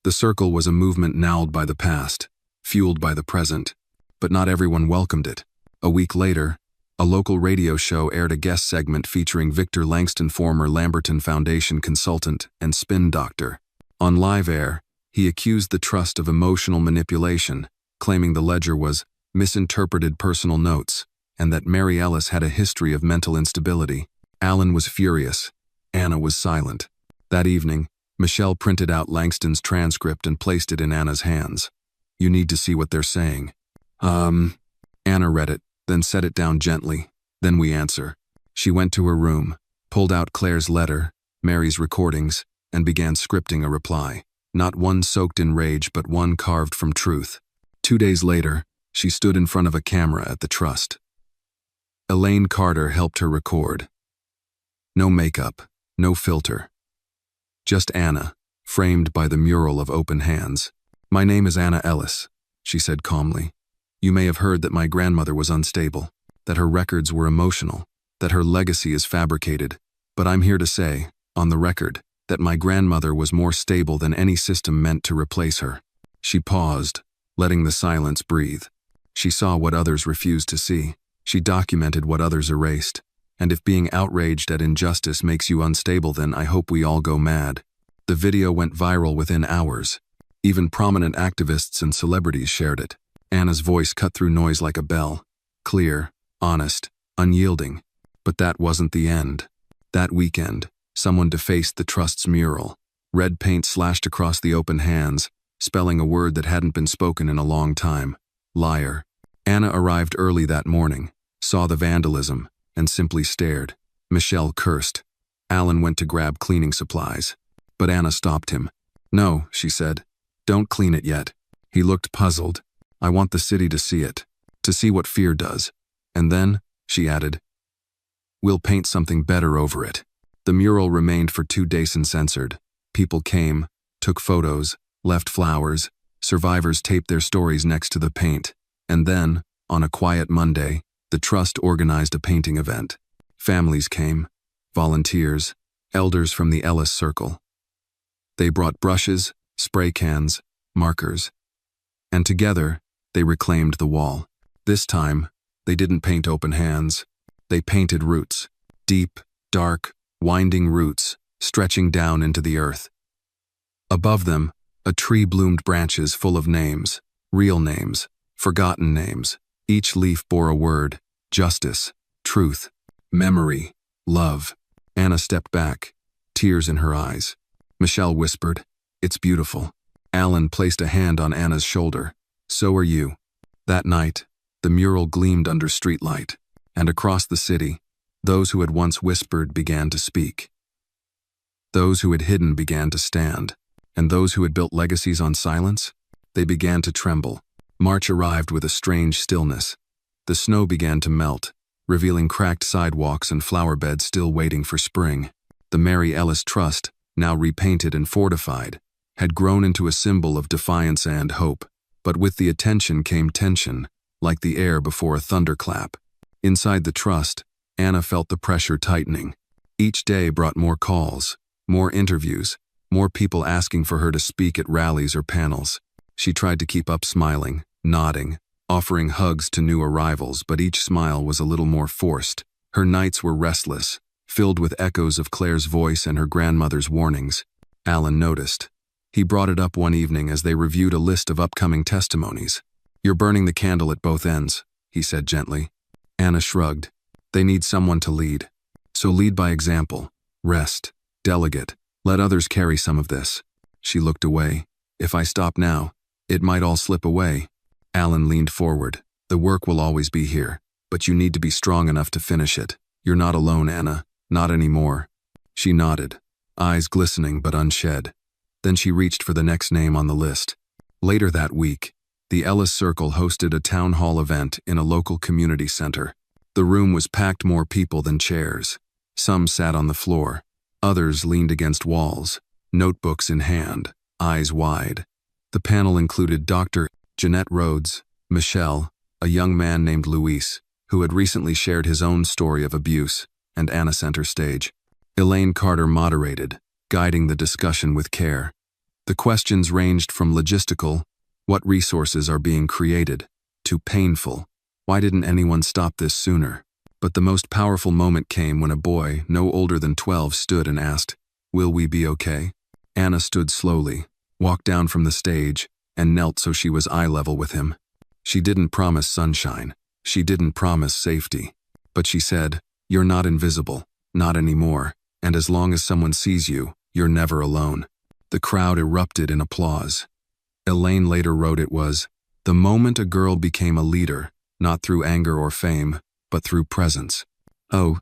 The Circle was a movement gnawed by the past, fueled by the present, but not everyone welcomed it. A week later, a local radio show aired a guest segment featuring Victor Langston, former Lamberton Foundation consultant and spin doctor. On live air, he accused the Trust of emotional manipulation, claiming the ledger was misinterpreted personal notes, and that Mary Ellis had a history of mental instability. Alan was furious. Anna was silent. That evening, Michelle printed out Langston's transcript and placed it in Anna's hands. "You need to see what they're saying." Anna read it, then set it down gently. "Then we answer." She went to her room, pulled out Claire's letter, Mary's recordings, and began scripting a reply. Not one soaked in rage, but one carved from truth. 2 days later, she stood in front of a camera at the Trust. Elaine Carter helped her record. No makeup, no filter, Just Anna, framed by the mural of open hands. "My name is Anna Ellis," she said calmly. "You may have heard that my grandmother was unstable, that her records were emotional, that her legacy is fabricated, but I'm here to say, on the record, that my grandmother was more stable than any system meant to replace her." She paused, letting the silence breathe. She saw what others refused to see. She documented what others erased. And if being outraged at injustice makes you unstable, then I hope we all go mad. The video went viral within hours. Even prominent activists and celebrities shared it. Anna's voice cut through noise like a bell. Clear, honest, unyielding. But that wasn't the end. That weekend, someone defaced the Trust's mural. Red paint slashed across the open hands, spelling a word that hadn't been spoken in a long time. Liar. Anna arrived early that morning, saw the vandalism, and simply stared. Michelle cursed. Alan went to grab cleaning supplies. But Anna stopped him. "No," she said. "Don't clean it yet." He looked puzzled. "I want the city to see it, to see what fear does. And then," she added, "we'll paint something better over it." The mural remained for 2 days uncensored. People came, took photos, left flowers. Survivors taped their stories next to the paint. And then, on a quiet Monday, the Trust organized a painting event. Families came, volunteers, elders from the Ellis Circle. They brought brushes, spray cans, markers. And together, they reclaimed the wall. This time, they didn't paint open hands. They painted roots. Deep, dark, winding roots, stretching down into the earth. Above them, a tree bloomed branches full of names, real names, forgotten names. Each leaf bore a word: justice, truth, memory, love. Anna stepped back, tears in her eyes. Michelle whispered, "It's beautiful." Alan placed a hand on Anna's shoulder. "So are you." That night, the mural gleamed under streetlight, and across the city, those who had once whispered began to speak. Those who had hidden began to stand, and those who had built legacies on silence, they began to tremble. March arrived with a strange stillness. The snow began to melt, revealing cracked sidewalks and flower beds still waiting for spring. The Mary Ellis Trust, now repainted and fortified, had grown into a symbol of defiance and hope. But with the attention came tension, like the air before a thunderclap. Inside the Trust, Anna felt the pressure tightening. Each day brought more calls, more interviews, more people asking for her to speak at rallies or panels. She tried to keep up smiling, nodding, offering hugs to new arrivals, but each smile was a little more forced. Her nights were restless, filled with echoes of Claire's voice and her grandmother's warnings. Alan noticed. He brought it up one evening as they reviewed a list of upcoming testimonies. "You're burning the candle at both ends," he said gently. Anna shrugged. "They need someone to lead. So lead by example. Rest. Delegate. Let others carry some of this." She looked away. "If I stop now, it might all slip away." Alan leaned forward. "The work will always be here, but you need to be strong enough to finish it. You're not alone, Anna. Not anymore." She nodded, eyes glistening but unshed. Then she reached for the next name on the list. Later that week, the Ellis Circle hosted a town hall event in a local community center. The room was packed, more people than chairs. Some sat on the floor. Others leaned against walls, notebooks in hand, eyes wide. The panel included Dr. Jeanette Rhodes, Michelle, a young man named Luis, who had recently shared his own story of abuse, and Anna center stage. Elaine Carter moderated, guiding the discussion with care. The questions ranged from logistical, what resources are being created, to painful, why didn't anyone stop this sooner? But the most powerful moment came when a boy, no older than 12, stood and asked, "Will we be okay?" Anna stood slowly, walked down from the stage, and knelt so she was eye level with him. She didn't promise sunshine. She didn't promise safety. But she said, "You're not invisible, not anymore, and as long as someone sees you, you're never alone." The crowd erupted in applause. Elaine later wrote it was the moment a girl became a leader, not through anger or fame, but through presence. Oh,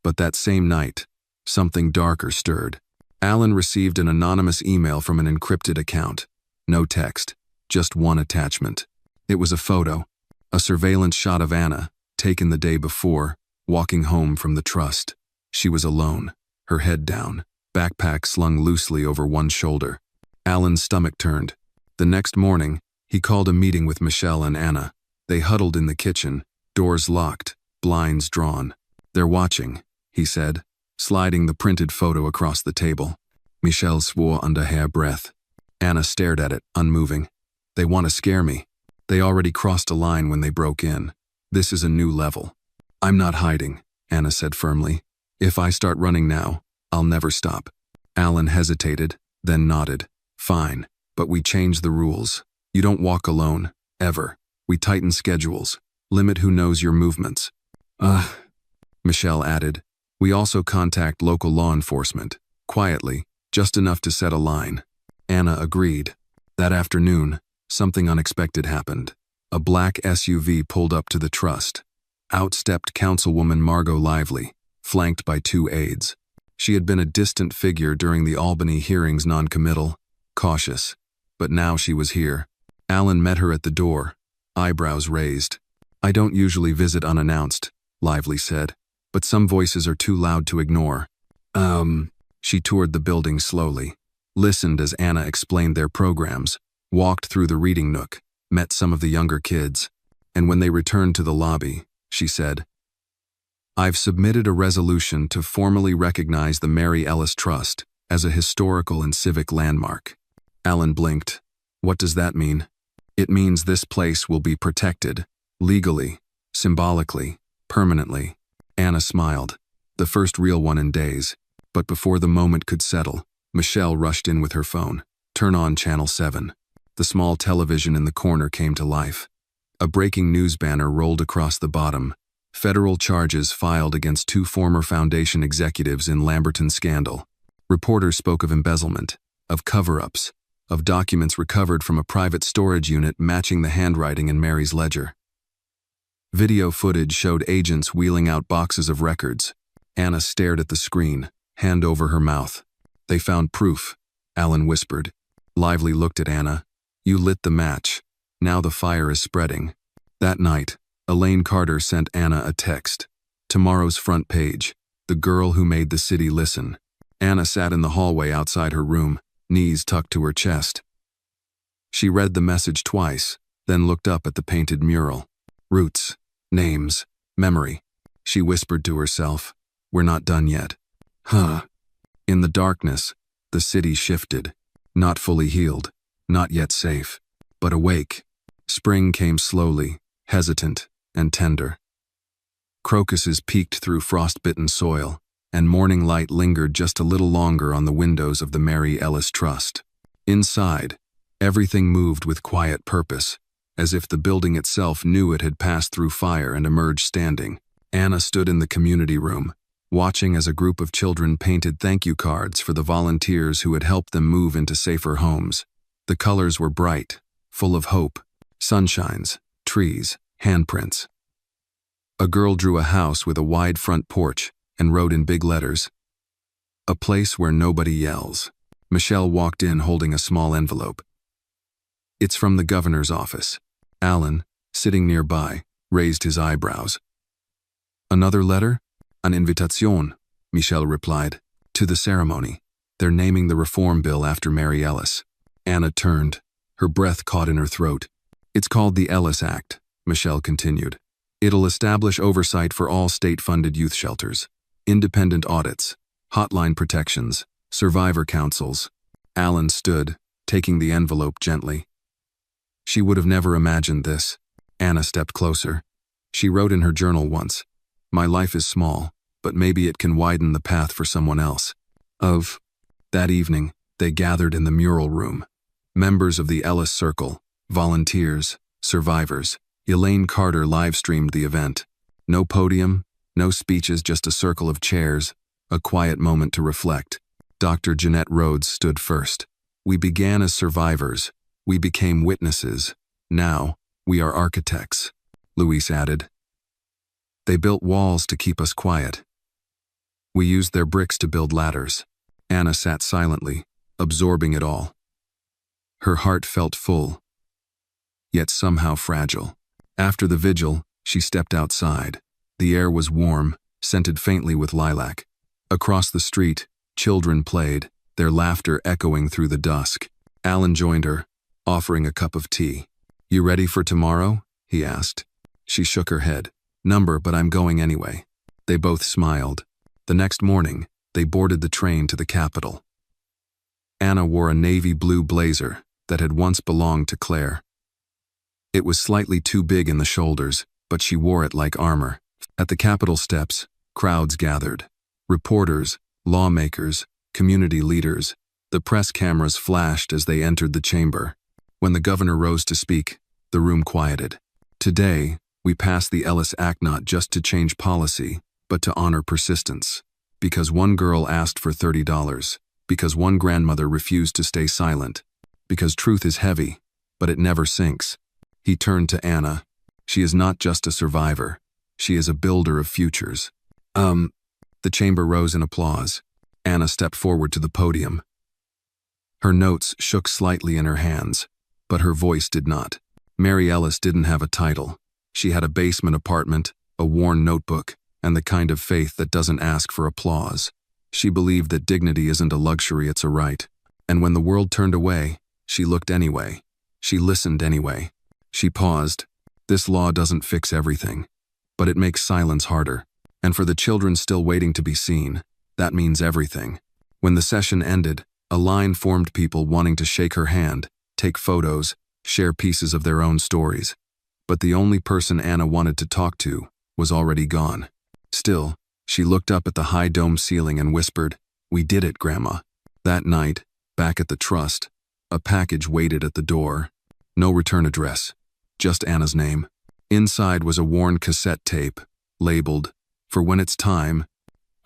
but that same night, something darker stirred. Alan received an anonymous email from an encrypted account. No text, just one attachment. It was a photo, a surveillance shot of Anna, taken the day before, walking home from the Trust. She was alone, her head down, backpack slung loosely over one shoulder. Alan's stomach turned. The next morning, he called a meeting with Michelle and Anna. They huddled in the kitchen, doors locked, blinds drawn. "They're watching," he said, sliding the printed photo across the table. Michelle swore under her breath. Anna stared at it, unmoving. "They want to scare me. They already crossed a line when they broke in. This is a new level." "I'm not hiding," Anna said firmly. "If I start running now, I'll never stop." Alan hesitated, then nodded. "Fine, but we change the rules. You don't walk alone, ever. We tighten schedules, limit who knows your movements." Michelle added. "We also contact local law enforcement, quietly, just enough to set a line." Anna agreed. That afternoon, something unexpected happened. A black SUV pulled up to the trust. Out stepped Councilwoman Margot Lively, flanked by 2 aides. She had been a distant figure during the Albany hearings, noncommittal, cautious. But now she was here. Alan met her at the door, eyebrows raised. "I don't usually visit unannounced," Lively said, "but some voices are too loud to ignore." She toured the building slowly, listened as Anna explained their programs, walked through the reading nook, met some of the younger kids, and when they returned to the lobby, she said, "I've submitted a resolution to formally recognize the Mary Ellis Trust as a historical and civic landmark." Alan blinked. "What does that mean?" "It means this place will be protected, legally, symbolically, permanently." Anna smiled, the first real one in days. But before the moment could settle, Michelle rushed in with her phone. "Turn on Channel 7. The small television in the corner came to life. A breaking news banner rolled across the bottom. Federal charges filed against 2 former foundation executives in Lamberton scandal. Reporters spoke of embezzlement, of cover-ups, of documents recovered from a private storage unit matching the handwriting in Mary's ledger. Video footage showed agents wheeling out boxes of records. Anna stared at the screen, hand over her mouth. "They found proof," Alan whispered. Lively looked at Anna. "You lit the match. Now the fire is spreading." That night, Elaine Carter sent Anna a text. "Tomorrow's front page. The girl who made the city listen." Anna sat in the hallway outside her room, knees tucked to her chest. She read the message twice, then looked up at the painted mural. "Roots, names, memory," she whispered to herself. "We're not done yet." In the darkness, the city shifted. Not fully healed, not yet safe, but awake. Spring came slowly, hesitant and tender. Crocuses peeked through frost-bitten soil, and morning light lingered just a little longer on the windows of the Mary Ellis Trust. Inside, everything moved with quiet purpose, as if the building itself knew it had passed through fire and emerged standing. Anna stood in the community room, watching as a group of children painted thank you cards for the volunteers who had helped them move into safer homes. The colors were bright, full of hope, sunshines, trees, handprints. A girl drew a house with a wide front porch and wrote in big letters, "A place where nobody yells." Michelle walked in holding a small envelope. "It's from the governor's office." Alan, sitting nearby, raised his eyebrows. "Another letter?" "An invitation," Michelle replied, "to the ceremony. They're naming the reform bill after Mary Ellis." Anna turned, her breath caught in her throat. "It's called the Ellis Act," Michelle continued. "It'll establish oversight for all state-funded youth shelters, independent audits, hotline protections, survivor councils." Alan stood, taking the envelope gently. She would have never imagined this. Anna stepped closer. She wrote in her journal once, "My life is small, but maybe it can widen the path for someone else." That evening, they gathered in the mural room. Members of the Ellis Circle, volunteers, survivors. Elaine Carter live-streamed the event. No podium, no speeches, just a circle of chairs, a quiet moment to reflect. Dr. Jeanette Rhodes stood first. "We began as survivors. We became witnesses. Now, we are architects," Louise added. "They built walls to keep us quiet. We used their bricks to build ladders." Anna sat silently, absorbing it all. Her heart felt full, yet somehow fragile. After the vigil, she stepped outside. The air was warm, scented faintly with lilac. Across the street, Children played, their laughter echoing through the dusk. Alan joined her, offering a cup of tea. "You ready for tomorrow?" he asked. She shook her head. "Number, but I'm going anyway." They both smiled. The next morning, they boarded the train to the capital. Anna wore a navy blue blazer that had once belonged to Claire. It was slightly too big in the shoulders, but she wore it like armor. At the Capitol steps, crowds gathered. Reporters, lawmakers, community leaders. The press cameras flashed as they entered the chamber. When the governor rose to speak, the room quieted. "Today, we passed the Ellis Act not just to change policy, but to honor persistence. Because one girl asked for $30. Because one grandmother refused to stay silent. Because truth is heavy, but it never sinks." He turned to Anna. "She is not just a survivor. She is a builder of futures." The chamber rose in applause. Anna stepped forward to the podium. Her notes shook slightly in her hands, but her voice did not. Mary Ellis didn't have a title. She had a basement apartment, a worn notebook, and the kind of faith that doesn't ask for applause. She believed that dignity isn't a luxury, it's a right. And when the world turned away, she looked anyway. She listened anyway. She paused. "This law doesn't fix everything, but it makes silence harder. And for the children still waiting to be seen, that means everything." When the session ended, a line formed, people wanting to shake her hand, take photos, share pieces of their own stories. But the only person Anna wanted to talk to was already gone. Still, she looked up at the high dome ceiling and whispered, "We did it, Grandma." That night, back at the trust, a package waited at the door. No return address, just Anna's name. Inside was a worn cassette tape, labeled, "For when it's time."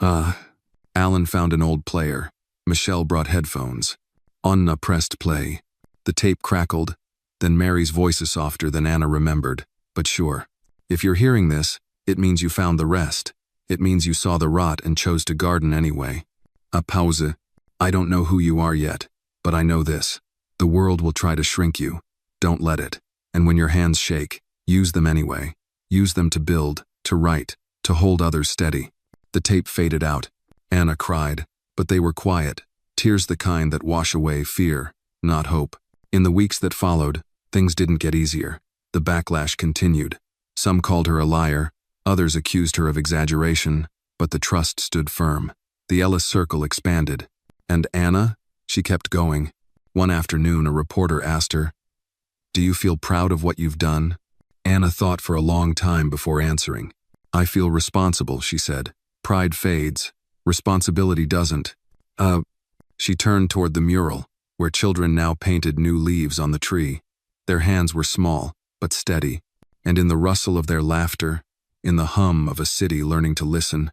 Alan found an old player. Michelle brought headphones. Anna pressed play. The tape crackled, then Mary's voice is softer than Anna remembered. "But sure, if you're hearing this, it means you found the rest. It means you saw the rot and chose to garden anyway." A pause. "I don't know who you are yet, but I know this. The world will try to shrink you. Don't let it. And when your hands shake, use them anyway. Use them to build, to write, to hold others steady." The tape faded out. Anna cried, but they were quiet, tears the kind that wash away fear, not hope. In the weeks that followed, things didn't get easier. The backlash continued. Some called her a liar, others accused her of exaggeration, but the trust stood firm. The Ellis circle expanded. And Anna? She kept going. One afternoon, a reporter asked her, "Do you feel proud of what you've done?" Anna thought for a long time before answering. "I feel responsible," she said. "Pride fades. Responsibility doesn't." She turned toward the mural, where children now painted new leaves on the tree. Their hands were small, but steady, and in the rustle of their laughter, in the hum of a city learning to listen,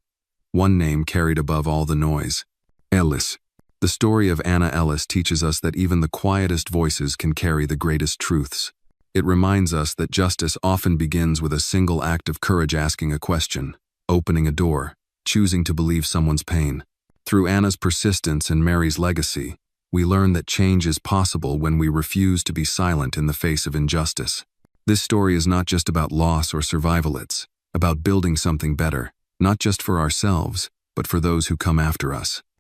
one name carried above all the noise: Ellis. The story of Anna Ellis teaches us that even the quietest voices can carry the greatest truths. It reminds us that justice often begins with a single act of courage, asking a question, opening a door, choosing to believe someone's pain. Through Anna's persistence and Mary's legacy, we learn that change is possible when we refuse to be silent in the face of injustice. This story is not just about loss or survival, it's about building something better, not just for ourselves, but for those who come after us.